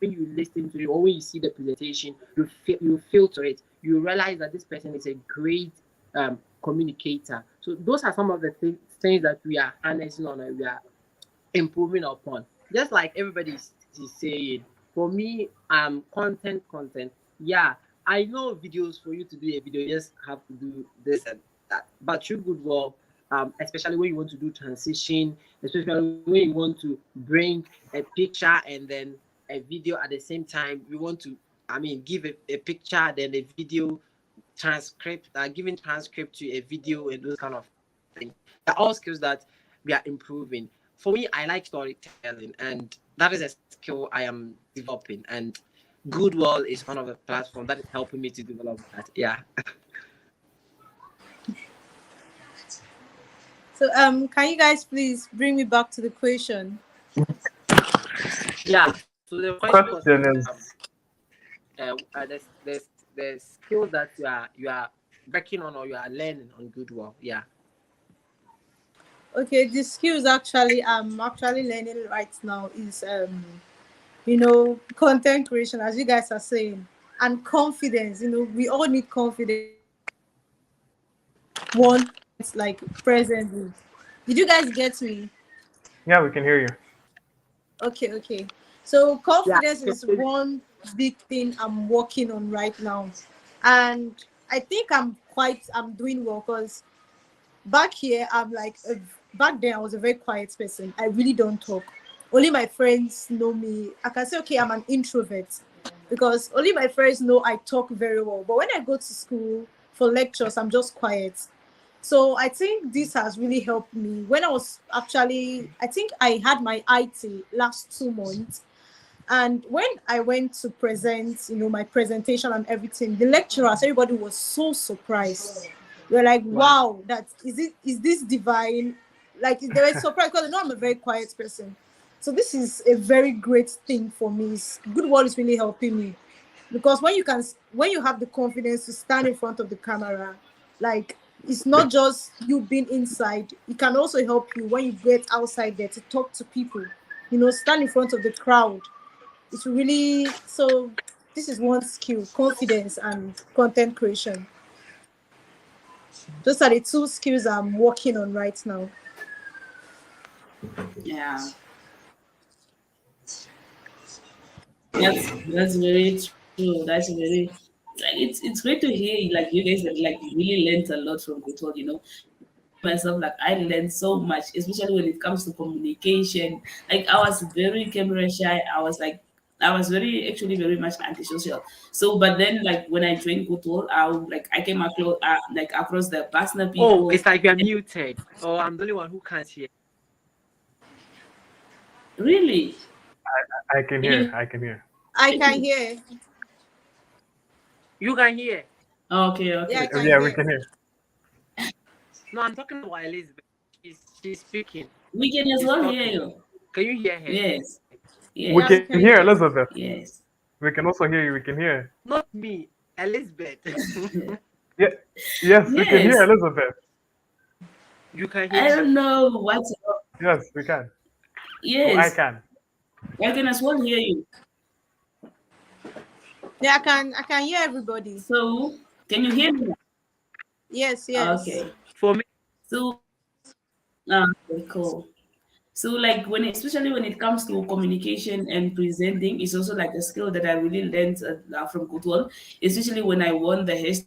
you listen to it or when you see the presentation, you feel to it. You realize that this person is a great communicator. So those are some of the things that we are harnessing on and we are improving upon. Just like everybody is saying, for me, content. Yeah, I know videos for you to do a video, you just have to do this and that. But through good work, especially when you want to do transition, especially when you want to bring a picture and then a video at the same time, you want to, I mean, give a picture, then a video transcript, giving transcript to a video and those kind of things. They're all skills that we are improving. For me, I like storytelling, and that is a skill I am developing. And GoodWall is one of the platforms that is helping me to develop that. Yeah.
So can you guys please bring me back to the question?
Yeah. So the question was
Question is,
the skills that you are working on or you are learning on GoodWall. Yeah.
Okay, the skills actually I'm actually learning right now is you know, content creation, as you guys are saying, and confidence. You know, we all need confidence. One like presently. Did you guys get me?
yeah, we can hear you.
Okay. So
Yeah.
confidence is one big thing I'm working on right now, and I think I'm doing well because back here back then I was a very quiet person. I really don't talk. Only my friends know me. I can say okay, I'm an introvert because only my friends know I talk very well. But when I go to school for lectures, I'm just quiet. So I think this has really helped me. When I think I had my IT last 2 months, and when I went to present, you know, my presentation and everything, the lecturers, everybody was so surprised. They were like,
Wow.
wow, is this divine? Like they were surprised because they know I'm a very quiet person. So this is a very great thing for me. Good word is really helping me because when you have the confidence to stand in front of the camera, like it's not just you being inside, it can also help you when you get outside there to talk to people, you know, stand in front of the crowd. It's really so this is one skill, confidence and content creation. Those are the two skills I'm working on right now.
Yeah, that's very true. That's very like it's great to hear like you guys that like really learned a lot from Gutol, you know. Myself, like I learned so much, especially when it comes to communication. Like I was very camera shy. I was very actually very much antisocial. So but then like when I joined Gutol, I came across like across the Basna
Oh,
people.
it's like you're muted. Oh, I'm the only one who can't hear.
Really?
I can
Can
hear.
you
I can hear.
I can hear.
You can hear.
okay,
Yeah, I
okay.
can
Yeah, we
hear.
can hear.
No, I'm talking about Elizabeth. She's speaking.
We can as
She's
well hear
talking.
you.
Can you hear her?
Yes.
We
Yeah, we
Yes.
can
can
hear
hear.
Elizabeth.
Yes.
We can also hear you. We can hear.
Not me, Elizabeth.
Yeah. Yes, we can hear
Yes.
Elizabeth.
You can hear
I
me.
don't know what's up.
Yes, we can. Oh, I
Yes.
can.
I can as well hear you.
Yeah, I can hear everybody.
So can you hear me now?
Yes, yes.
Okay.
For me,
So okay, cool. So like especially when it comes to communication and presenting, it's also like a skill that I really learned from Goodwall, especially when I won the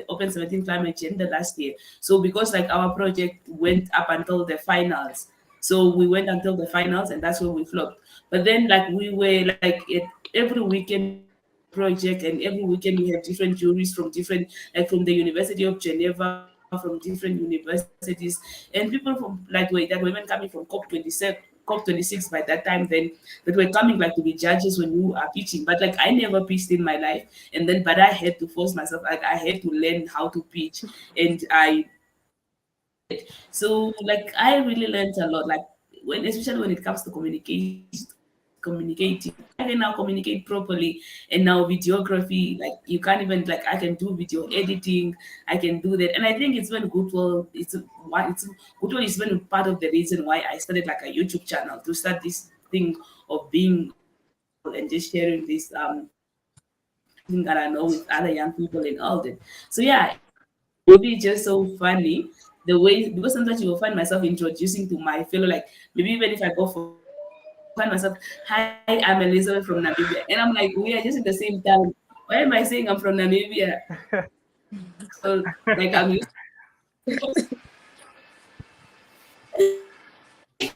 Open 17 Climate Change the last year. So because like our project went up until the finals. So we went until the finals and that's where we flopped. But then like we were like every weekend we had a project and every weekend we had different juries from different like from the University of Geneva, from different universities, and people from like that were even coming from COP26 by that time then that were coming like to be judges when you are pitching. But like I never pitched in my life and then but I had to force myself, like I had to learn how to pitch and I did it. So like I really learned a lot, like especially when it comes to communicating. I can now communicate properly, and now videography, like you can't even like I can do video editing, I can do that, and I think it's been good. Well, it's good. Well, it's been part of the reason why I started like a YouTube channel to start this thing of being relatable and just sharing this thing that I know with other young people and all that. So yeah, it's really just so funny the way, because sometimes you will find myself introducing to my fellow, like maybe even if I go for interviews, I find myself, hi, I'm Elizabeth from Namibia. And I'm like, we are just in the same town. Why am I saying I'm from Namibia? So like I'm used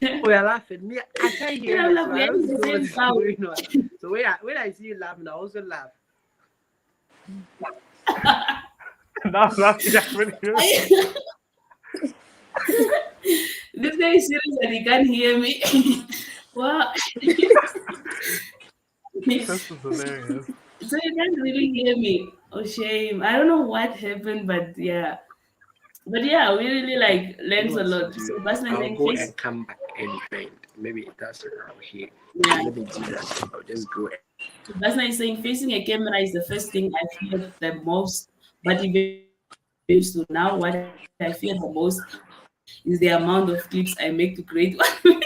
oh, you're laughing. Me, I can't
and
hear
I'm
her,
like,
so
we
I
are in
don't
the
know what
same
is
town.
going on. So when I see you laughing, I also laugh.
Now that's happening.
This guy is serious and he can't hear me. Wow.
This is hilarious.
So you can't really hear me. Oh shame. I don't know what happened, but yeah. But yeah, we really like
You know
learned a
what to
lot. So
do?
that's my
I'll
thing.
go
Face,
and come back and bend. Maybe that's around here.
yeah.
Let me do that. I'll just go.
So that's why saying facing a camera is the first thing I feared the most. But eventually I got used to. Now what I fear the most is the amount of clips I make to create one video.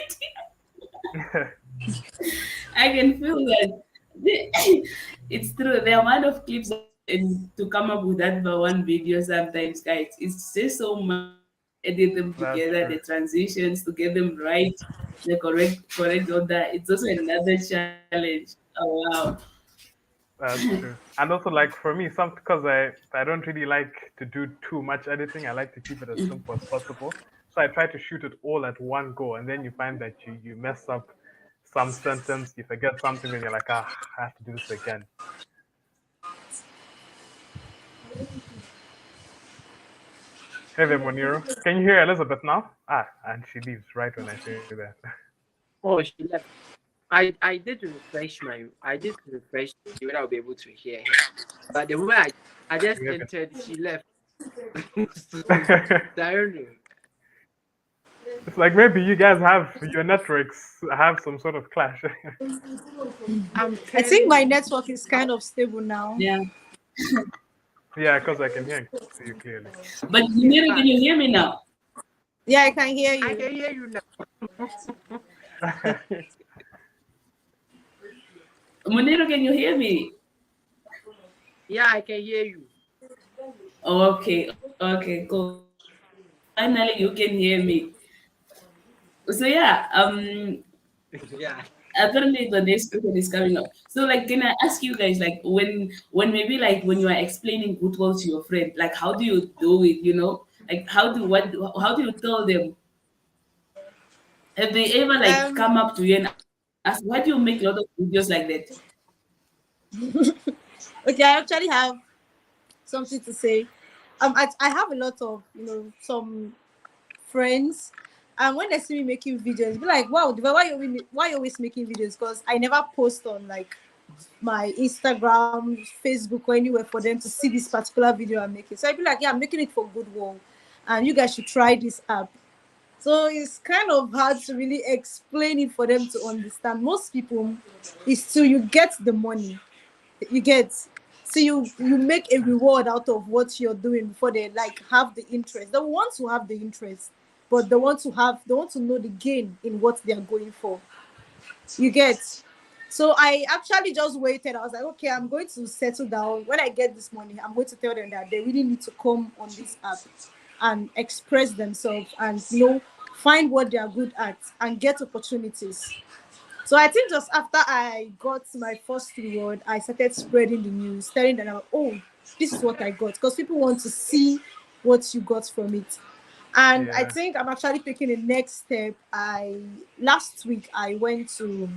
I can feel that. It's true. The amount of clips and to come up with that by one video sometimes, guys, it's just so much to edit them
That's
together,
true.
the transitions, to get them right, the correct order. It's also another challenge. Oh wow.
That's true. And also, like for me, some because I don't really like to do too much editing. I like to keep it as simple as possible. So I try to shoot it all at one go, and then you find that you mess up some sentence, you forget something, then you're like, I have to do this again. Hey there, Moniro. Can you hear Elizabeth now? And she leaves right when I say that.
Oh, she left. I did refresh whether I'll be able to hear her. But the moment I just entered, she left. So I don't know.
It's like maybe you guys have your networks have some sort of clash.
I'm
I think
telling
my
you.
network is kind of stable now.
Yeah.
Yeah, because I can hear you clearly.
But Munira, can
Ah,
you hear me now?
Yeah, I can hear
I
you.
can hear you now.
Munira, can you hear me?
Yeah, I can hear you.
Okay, okay, cool. Finally, you can hear me. So yeah,
Yeah.
apparently the next question is coming up. So like, can I ask you guys, like, when maybe like when you are explaining good words to your friend, like how do you do it? Like how do you tell them? Have they ever like
Um,
come up to you and ask, why do you make a lot of videos like that?
okay, I actually have something to say. I have a lot of some friends, and when they see me making videos, be like, "Wow, Diva, why you always making videos?" Because I never post on like my Instagram, Facebook, or anywhere for them to see this particular video I'm making. So I'd be like, "Yeah, I'm making it for GoodWall, and you guys should try this app." So it's kind of hard to really explain it for them to understand. Most people is till you get the money, you get, so you make a reward out of what you're doing before they like have the interest. They want to have the interest, but they want to know the gain in what they are going for, you get. So I actually just waited. I was like, okay, I'm going to settle down. When I get this money, I'm going to tell them that they really need to come on this app and express themselves, and find what they are good at and get opportunities. So I think just after I got my first reward, I started spreading the news, telling them, oh, this is what I got, because people want to see what you got from it. And I
Yeah.
think I'm actually taking the next step. I Last week I went to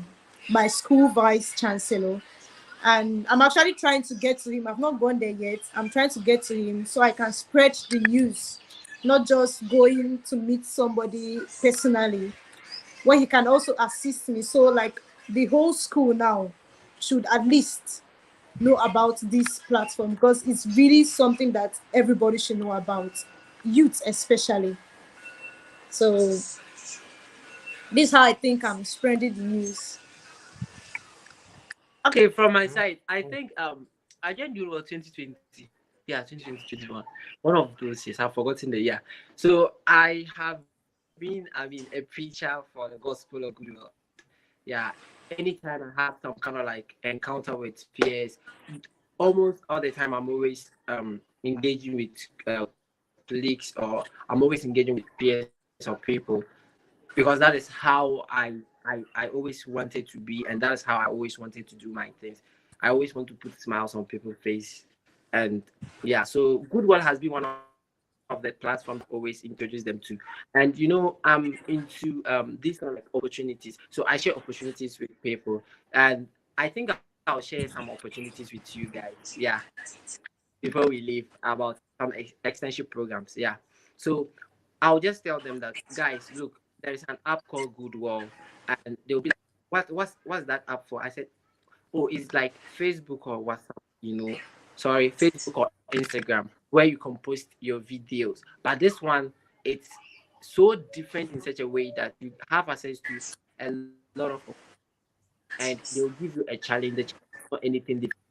my school vice chancellor, and I'm actually trying to get to him. I've not gone there yet. I'm trying to get to him so I can spread the news, not just going to meet somebody personally, where he can also assist me. So like the whole school now should at least know about this platform, because it's really something that everybody should know about, youth especially. So this is how I think I'm spreading the news.
Okay, from my
Mhm.
side, I think I joined Euro 2020. Yeah, 2020, 21. One of those years. I've forgotten the year. So I have been, a preacher for the gospel of GoodWall. Yeah. Anytime I have some kind of like encounter with peers, almost all the time I'm always engaging with colleagues, or I'm always engaging with peers or people, because that is how I always wanted to be, and that is how I always wanted to do my things. I always want to put smiles on people's face. And yeah, so GoodWall has been one of the platforms I always introduce them to. And I'm into these kind of like opportunities. So I share opportunities with people, and I think I'll share some opportunities with you guys. Yeah, before we leave, about some extension programs. Yeah. So I'll just tell them that, guys, look, there is an app called GoodWall, and they'll be like, what's that app for? I said, oh, it's like Facebook or WhatsApp, sorry, Facebook or Instagram, where you can post your videos. But this one, it's so different in such a way that you have access to a lot of, and they'll give you a challenge. The challenge is not anything different.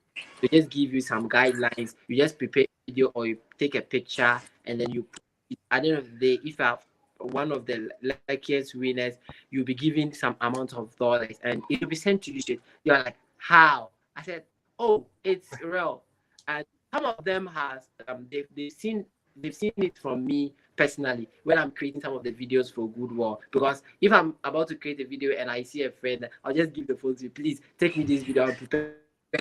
They just give you some guidelines. You just prepare a video, or you take a picture, and then you put it. At the end of the day, if you have one of the luckiest winners, you'll be given some amount of dollars, and it will be sent to you straight. You're like, how? I said, oh, it's real. And some of them has they've seen it from me personally when I'm creating some of the videos for GoodWall. Because if I'm about to create a video and I see a friend, I'll just give the phone to you, please take me this video. I'm preparing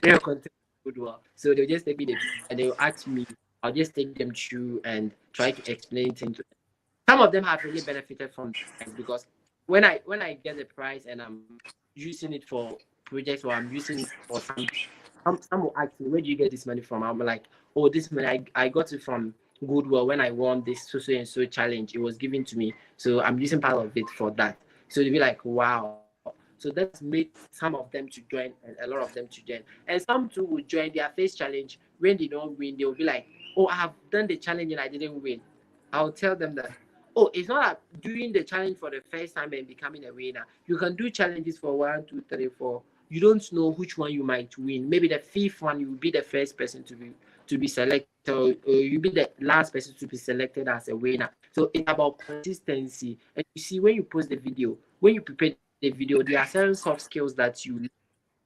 your content for GoodWall. So they'll just take me the video and they'll ask me. I'll just take them through and try to explain things to them. Some of them have really benefited from this, because when I get the prize and I'm using it for projects, or I'm using it for something, some will ask me, where do you get this money from? I'm like, oh, this money I got it from Goodwill when I won this so and so challenge. It was given to me, so I'm using part of it for that. So they'll be like, wow. So that's made some of them to join, and a lot of them to join. And some too will join their face challenge. When they don't win, they'll be like, oh, I have done the challenge and I didn't win. I'll tell them that, oh, it's not like doing the challenge for the first time and becoming a winner. You can do challenges for 1, 2, 3, 4. You don't know which one you might win. Maybe the fifth one, you will be the first person to be selected, or you'll be the last person to be selected as a winner. So it's about consistency. And you see, when you post the video, when you prepare the video, there are certain soft skills that you,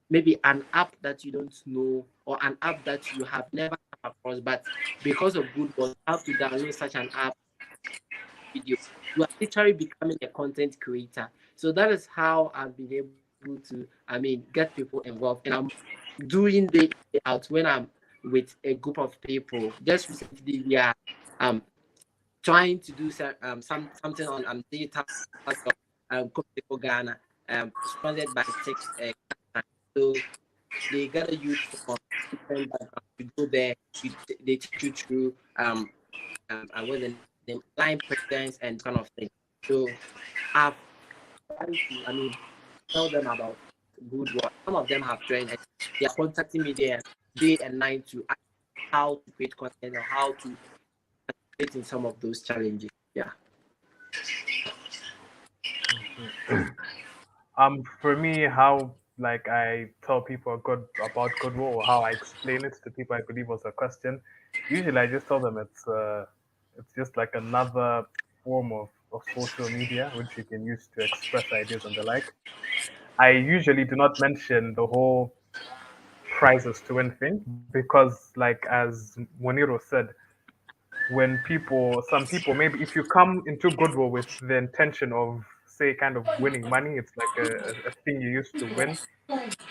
maybe an app that you don't know, or an app that you have never come across, but because of GoodWall, you have to download such an app, video. You are literally becoming a content creator. So that is how I've been able to, get people involved. And I'm doing day out when I'm with a group of people. Just recently, we are um trying to do something on digital Copy for Ghana, sponsored by Tech. So they gather youth from different backgrounds. You go there, they teach you through what's the name, line presidents and kind of thing. So I've tried to, tell them about GoodWall. Some of them have joined, and they are contacting me there day and night to ask how to create content or how to participate in some of those challenges. Yeah.
For me, how like I tell people about GoodWall, or how I explain it to people, I believe was a question. Usually, I just tell them it's just like another form of social media which you can use to express ideas and the like. I usually do not mention the whole prizes to win thing because, like as Moniro said, some people, maybe if you come into Goodwill with the intention of, say, kind of winning money, it's like a thing you used to win,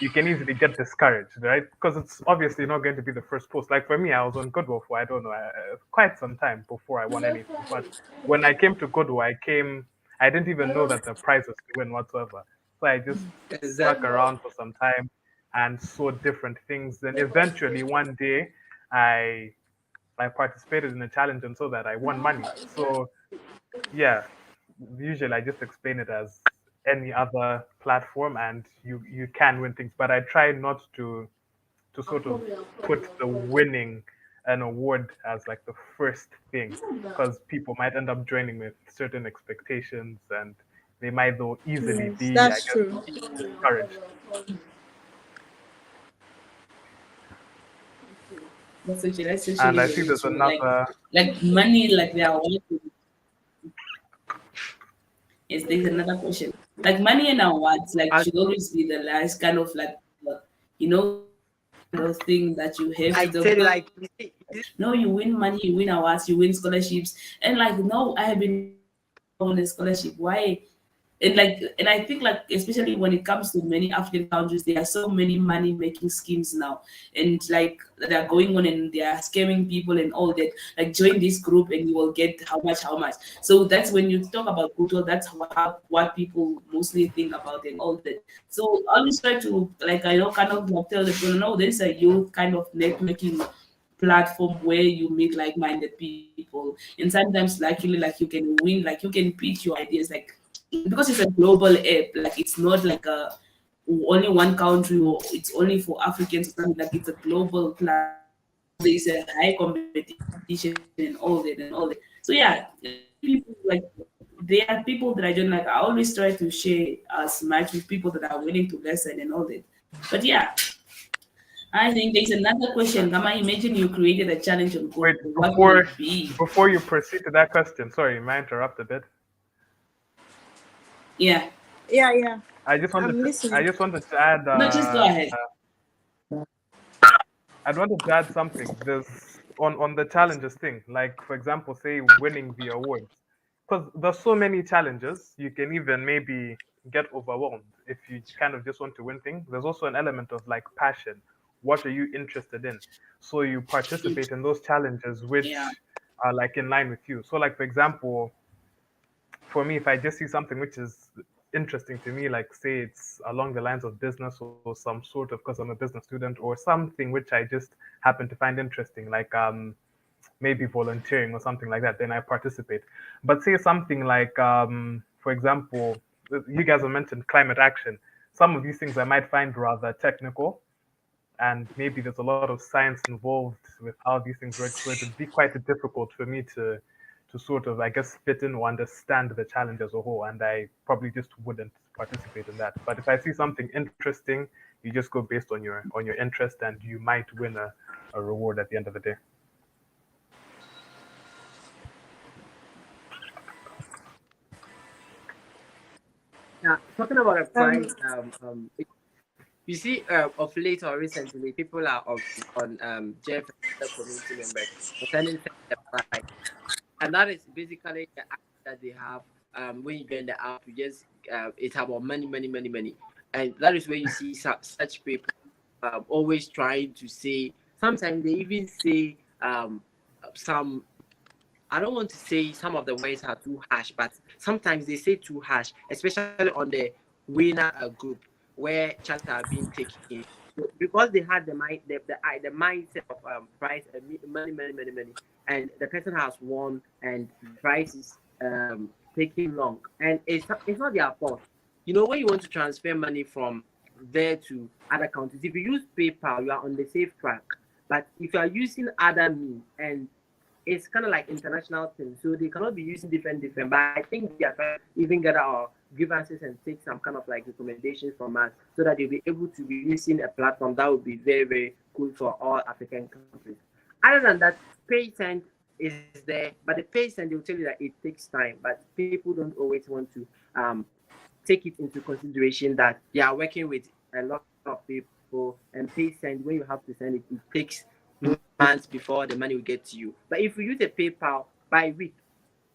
you can easily get discouraged, right? Because it's obviously not going to be the first post. Like for me, I was on Goodwill for, I don't know, quite some time before I won anything. But when I came to Goodwill, I didn't even know that the prize was to win whatsoever. So I just stuck
Exactly.
around for some time and saw different things. Then eventually one day, I I participated in a challenge and so that I won money. So yeah, usually I just explain it as any other platform, and you can win things. But I try not to sort of put the winning an award as like the first thing, because people might end up joining with certain expectations, and they might though easily
Yes,
be, I
that's
guess,
true.
discouraged.
That's
And
actually
I see
very
there's
true.
another.
Like money, like they are working. Yes, there's another question. Like money and awards, like
I,
should always be the last kind of like, you know, kind of thing that you have to
I
do
said
because
like
no, you win money, you win awards, you win scholarships, and like no, I have been on a scholarship. Why? And I think like especially when it comes to many African countries, there are so many money making schemes now, and like they're going on and they are scamming people and all that. Like join this group and you will get how much. So that's when you talk about goodwill. That's what people mostly think about and all that. So I always try to like I know kind of like tell the people, no, there's a youth kind of networking platform where you meet like-minded people, and sometimes luckily like you can win, like you can pitch your ideas like because it's a global app, like it's not like a only one country or it's only for Africans or something, like it's a global platform. There's a high competition and all that and all that. So yeah, people like there are people that I don't like. I always try to share as much with people that are willing to listen and all that. But yeah, I think there's another question. Gama, imagine you created a challenge on
Wait,
Google. What will it be?
before you proceed to that question, sorry, may I interrupt a bit?
Yeah.
Yeah, yeah. I'm
I
listening.
just wanted to add
No, just go ahead.
I wanted to add something. There's on the challenges thing, like for example, say winning the awards, because there's so many challenges. You can even maybe get overwhelmed if you kind of just want to win things. There's also an element of like passion. What are you interested in? So you participate in those challenges
Yeah.
which are like in line with you. So like for example, for me, if I just see something which is interesting to me, like say it's along the lines of business or some sort of, because I'm a business student, or something which I just happen to find interesting, like maybe volunteering or something like that, then I participate. But say something like, for example, you guys have mentioned climate action. Some of these things I might find rather technical, and maybe there's a lot of science involved with how these things work. So it'd be quite difficult for me to sort of, I guess, fit in or understand the challenge as a whole, and I probably just wouldn't participate in that. But if I see something interesting, you just go based on your interest, and you might win a reward at the end of the day.
yeah, talking about a
Um,
price. You see, of late or recently, people are on Jeff and other community members concerning the price, and that is basically the that they have. When you join the app, you just it's about money, money, money, money, and that is where you see such people always trying to say. Sometimes they even say some. I don't want to say some of the words are too harsh, but sometimes they say too harsh, especially on the winner group where chances are being taken. So because they had the mindset of price and money, money, money, money, and the person has won, and the price is taking long, and it's not their fault. You know, when you want to transfer money from there to other countries, if you use PayPal, you are on the safe track. But if you are using other means, and it's kind of like international things, so they cannot be using different. But I think they are trying to even get our grievances and take some kind of like recommendations from us, so that they'll be able to be using a platform that would be very, very cool for all African countries. Other than that, PaySend is there, but the PaySend, they'll tell you that it takes time, but people don't always want to take it into consideration that they are working with a lot of people, and PaySend, when you have to send it, it takes months before the money will get to you. But if you use a PayPal, by week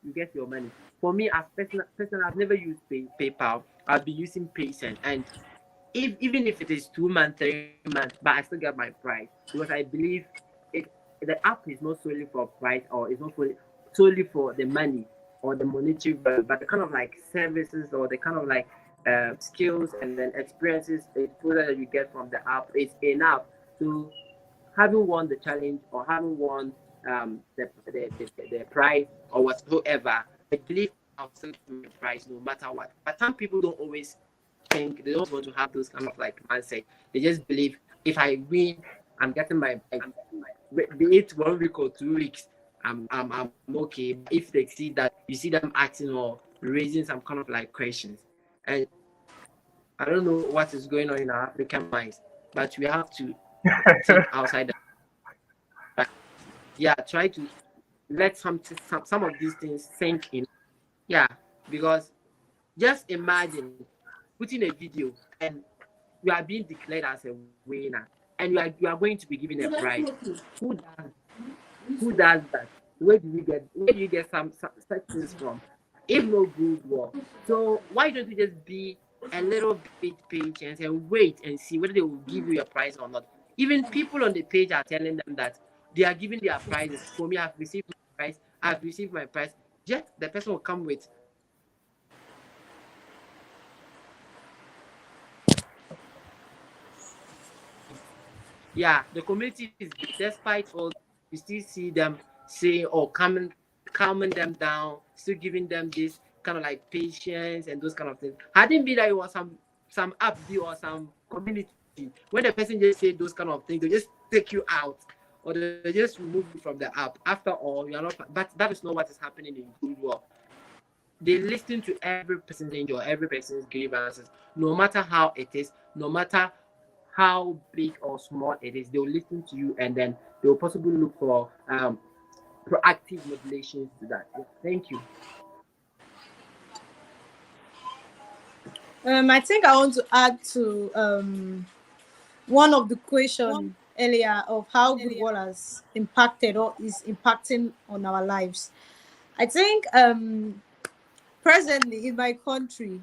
you get your money. For me, as person I've never used PayPal. I've been using PaySend, and even if it is 2 months, 3 months, but I still get my price, because I believe it. The app is not solely for price, or it's not solely for the money or the monetary value, but the kind of like services, or the kind of like skills and then experiences, exposure that you get from the app is enough to, having won the challenge or having won the prize or whatsoever. I believe I'll still get my prize no matter what. But some people don't always think, they don't want to have those kind of like mindset. They just believe, if I win, I'm getting my be it 1 week or 2 weeks, I'm okay. But if they see that, you see them acting or raising some kind of like questions, and I don't know what is going on in our African minds, but we have to think outside the, yeah, try to let some of these things sink in. Yeah, because just imagine putting a video and you are being declared as a winner, and you are going to be given a prize. Who does who does that? Where do you get some such things from? If no GoodWall. So why don't you just be a little bit patient and wait and see whether they will give you a prize or not? Even people on the page are telling them that they are giving their prizes. For me, I've received my prize. Yet the person will come with, yeah, the community is big. Despite all, you still see them saying or calming them down, still giving them this kind of like patience and those kind of things. Hadn't been that it was some app deal or some community, when the person just say those kind of things, they just take you out, or they just remove you from the app. After all, you are not. But that is not what is happening in GoodWall. They listen to every person's danger, every person's grievances, no matter how it is, no matter how big or small it is. They'll listen to you, and then they'll possibly look for proactive modulations to that. Yeah, thank you.
I think I want to add to one of the question earlier of how GoodWall has impacted or is impacting on our lives. I think presently in my country,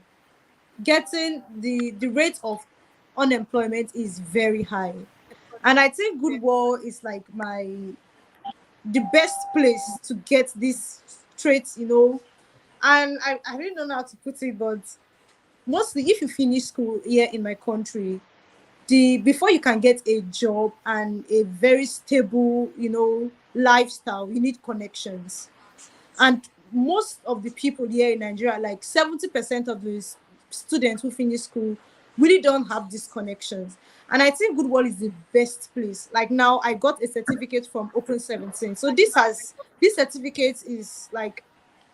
getting the rate of unemployment is very high, and I think GoodWall is like the best place to get these traits, and I really don't know how to put it, but mostly if you finish school here in my country, before you can get a job and a very stable lifestyle, you need connections. And most of the people here in Nigeria, like 70% of the students who finish school, really don't have these connections. And I think GoodWall is the best place. Like now, I got a certificate from Open 17. So this certificate is like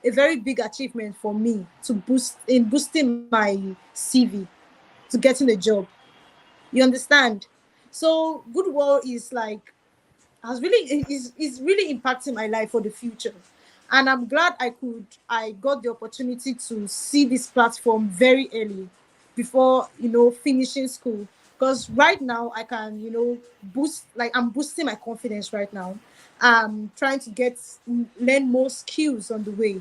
a very big achievement for me to boosting my CV to getting a job. You understand? So GoodWall is like is really impacting my life for the future, and I'm glad I got the opportunity to see this platform very early before finishing school, because right now I can I'm boosting my confidence right now. I'm trying to learn more skills on the way.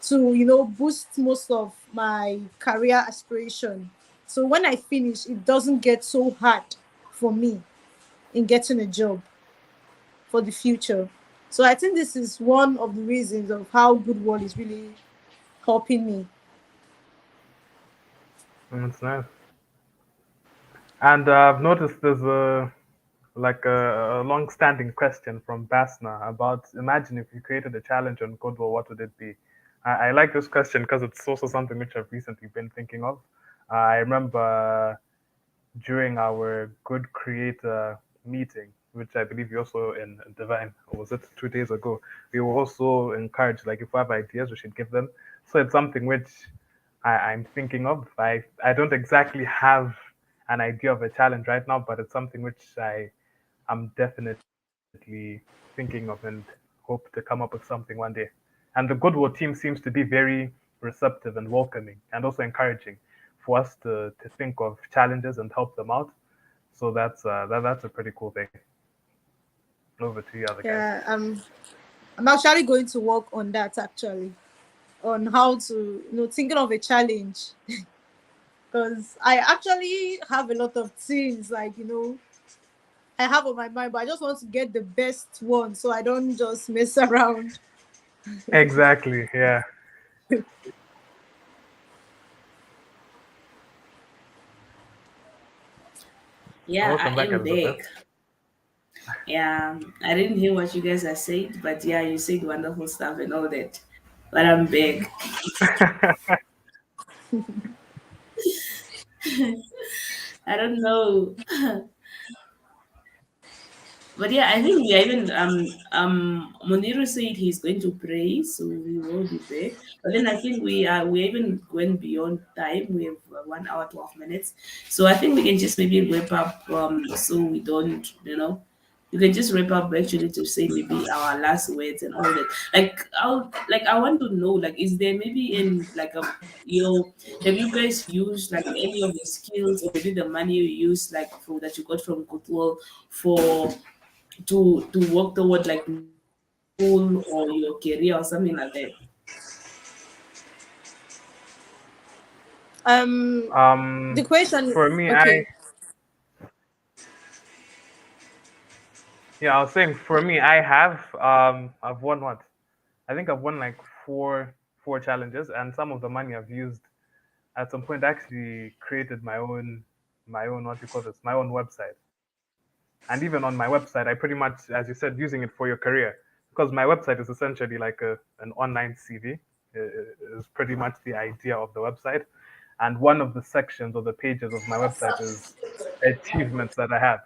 to boost most of my career aspiration. So when I finish, it doesn't get so hard for me in getting a job for the future. So I think this is one of the reasons of how GoodWall is really helping me.
That's nice. And I've noticed there's a long-standing question from Basna about imagine if you created a challenge on GoodWall, what would it be? I like this question because it's also something which I've recently been thinking of. I remember during our Good Creator meeting, which I believe you also in Divine, or was it 2 days ago? We were also encouraged, like, if we have ideas, we should give them. So it's something which I'm thinking of. I don't exactly have an idea of a challenge right now, but it's something which I'm definitely thinking of and hope to come up with something one day. And the Goodwill team seems to be very receptive and welcoming and also encouraging for us to think of challenges and help them out. So that's a pretty cool thing. Over to you, other guys.
Yeah, I'm actually going to work on that actually, on how to thinking of a challenge, because I actually have a lot of things like I have on my mind, but I just want to get the best one so I don't just mess around.
Exactly. Yeah. And
Yeah,
welcome
I
back,
am
Elizabeth.
big. Yeah, I didn't hear what you guys have said, but yeah, you said wonderful stuff and all that. But I'm big. I don't know. But yeah, I think we are even Moniru said he's going to pray, so we will be back. But then I think we even going beyond time. We have 1 hour 12 minutes, so I think we can just maybe wrap up. So we don't, you can just wrap up actually to say maybe our last words and all that. I want to know, like, is there maybe in like a have you guys used like any of the skills or maybe the money you use like for that you got from Goodwill for to work toward like school or your career or something like that?
um the question.
For me,
Okay.
I was saying for me, I've won what? I think I've won like four challenges, and some of the money I've used at some point. I actually created my own what do you call this, my own website. And even on my website, I pretty much, as you said, using it for your career, because my website is essentially like an online CV. Is pretty much the idea of the website. And one of the sections or the pages of my website is achievements that I have,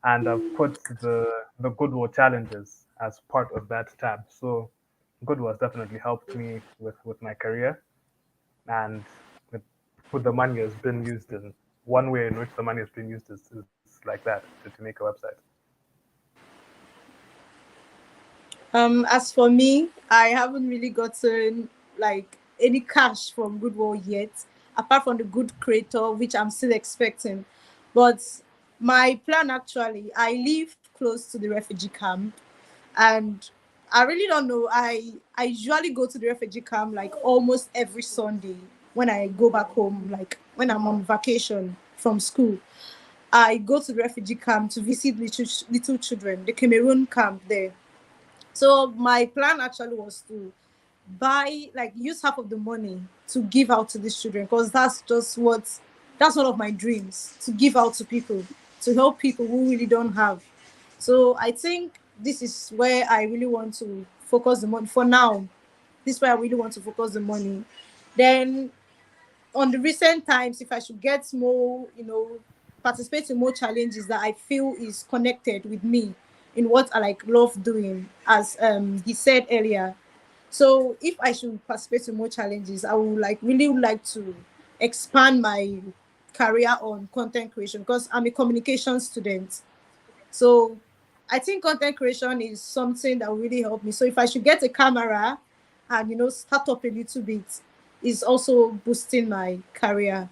and I've put the Goodwill challenges as part of that tab. So Goodwill has definitely helped me with my career, and with, with the money has been used in one way in which the money has been used is like that to make a website.
As for me, I haven't really gotten like any cash from GoodWall yet, apart from the Good Creator, which I'm still expecting. But my plan actually, I live close to the refugee camp, and I really don't know. I usually go to the refugee camp like almost every Sunday when I go back home, like when I'm on vacation from school. I go to the refugee camp to visit little children, the Cameroon camp there. So my plan actually was to buy, like, use half of the money to give out to these children, because that's one of my dreams, to give out to people, to help people who really don't have. So I think this is where I really want to focus the money for now. This is where I really want to focus the money. Then on the recent times, if I should get more, participate in more challenges that I feel is connected with me in what I like love doing, as he said earlier. So if I should participate in more challenges, I would really like to expand my career on content creation, because I'm a communication student. So I think content creation is something that will really help me. So if I should get a camera and start up a little bit, is also boosting my career.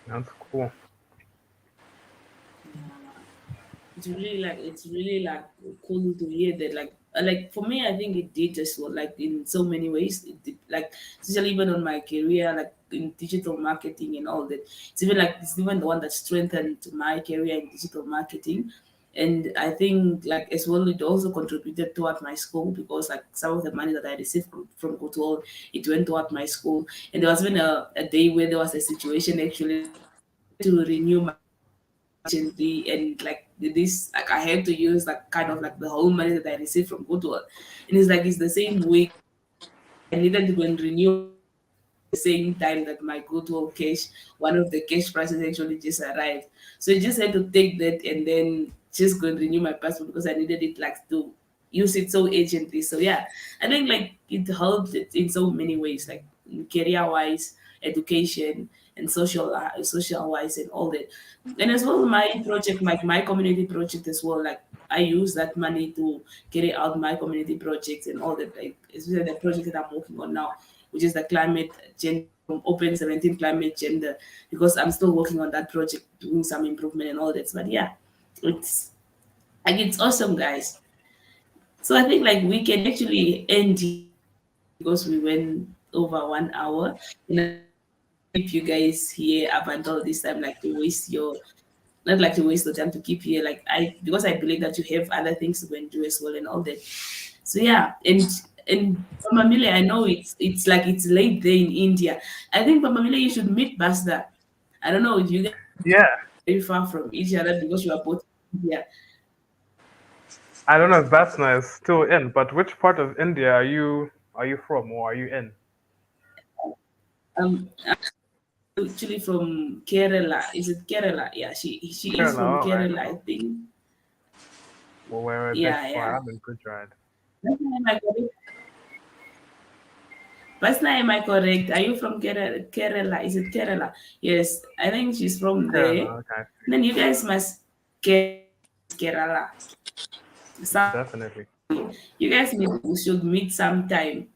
That's cool.
Yeah, it's really like cool to hear that. Like like for me, I think it did as well. Like in so many ways, it did, like especially even on my career, like in digital marketing and all that. It's even the one that strengthened my career in digital marketing. And I think like as well, it also contributed toward my school because like some of the money that I received from GoodWall, it went toward my school. And there was even a day where there was a situation actually to renew my urgently, and like this like I had to use like kind of like the whole money that I received from GoodWall. And it's the same week I needed to go and renew the same time that my GoodWall cash, one of the cash prices actually just arrived. So I just had to take that and then just go and renew my passport because I needed it like to use it so urgently. So yeah, I think like it helped it in so many ways, like career wise, education, and social wise and all that. And as well, my project, like my community project as well, like I use that money to carry out my community projects and all that, like especially the project that I'm working on now, which is the climate gender from Open 17 climate gender, because I'm still working on that project, doing some improvement and all that. But yeah, it's it's awesome, guys. So I think like we can actually end here because we went over 1 hour, and I don't want to keep you guys here up until this time, like to waste your not like to waste the time to keep here. Like I because I believe that you have other things to go and do as well and all that. So yeah, and Pamamile, I know it's like it's late there in India. I think Pamamile, you should meet Basta. I don't know if you guys
Yeah,
are very far from each other because you are both in India.
I don't know if Basna is still in, but which part of India are you from or are you in?
I'm actually from Kerala. Is it Kerala? Yeah, she is
Kerala,
from
all right.
Kerala, I think.
Well, we're a bit
Yeah,
far.
yeah.
I'm in Gujarat.
Basta, am I correct? Basta, am I correct? Are you from Kerala? Kerala? Is it Kerala? Yes, I think she's from there.
Kerala, okay,
Then you guys must Kerala. Some
definitely.
you guys should meet sometime.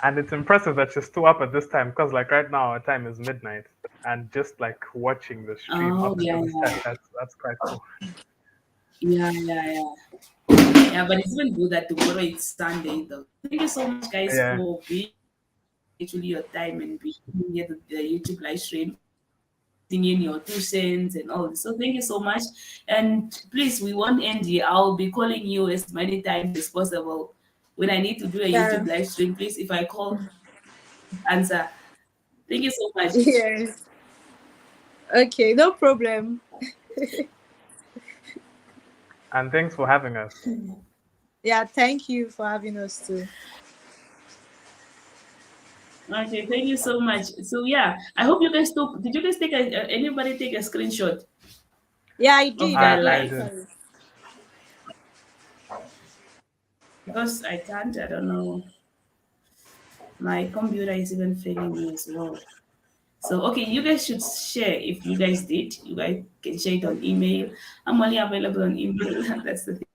And it's impressive that you're still up at this time because, like, right now our time is midnight, and just like watching the stream
Oh
up
yeah,
until this time,
yeah,
that's quite cool.
yeah, yeah, yeah. Yeah, but it's even good that tomorrow it's Sunday though. Thank you so much, guys,
Yeah,
for being actually your time and being here to the YouTube live stream, putting in your 2 cents and all this. So thank you so much. And please, we won't end here. I'll be calling you as many times as possible. When I need to do a
Yeah.
YouTube live stream, please, if I call, answer. Thank you so much.
Yes. Okay, no problem.
and thanks for having us.
Yeah, thank you for having us too.
Okay, thank you so much. So yeah, I hope you guys took. Did you guys take anybody take a screenshot
Yeah, I
of
did.
the
I
I
live?
did.
actually.
Because I can't. I don't know. My computer is even failing me as well. So okay, you guys should share if you guys did. You guys can share it on email. I'm only available on email. That's the thing.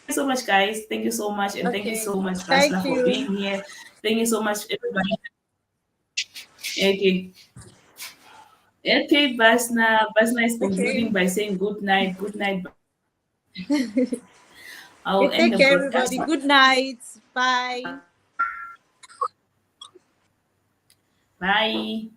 Thank you so much, guys. Thank you so much, and thank you
Okay.
so much,
Thank
Basla, for
you.
being here. Thank you so much, everybody. Okay, okay, Basna. Basna is
Okay.
concluding by saying good night. Good night. I'll
Okay,
end
take
the
care,
broadcast
everybody.
now.
Good night. Bye.
Bye.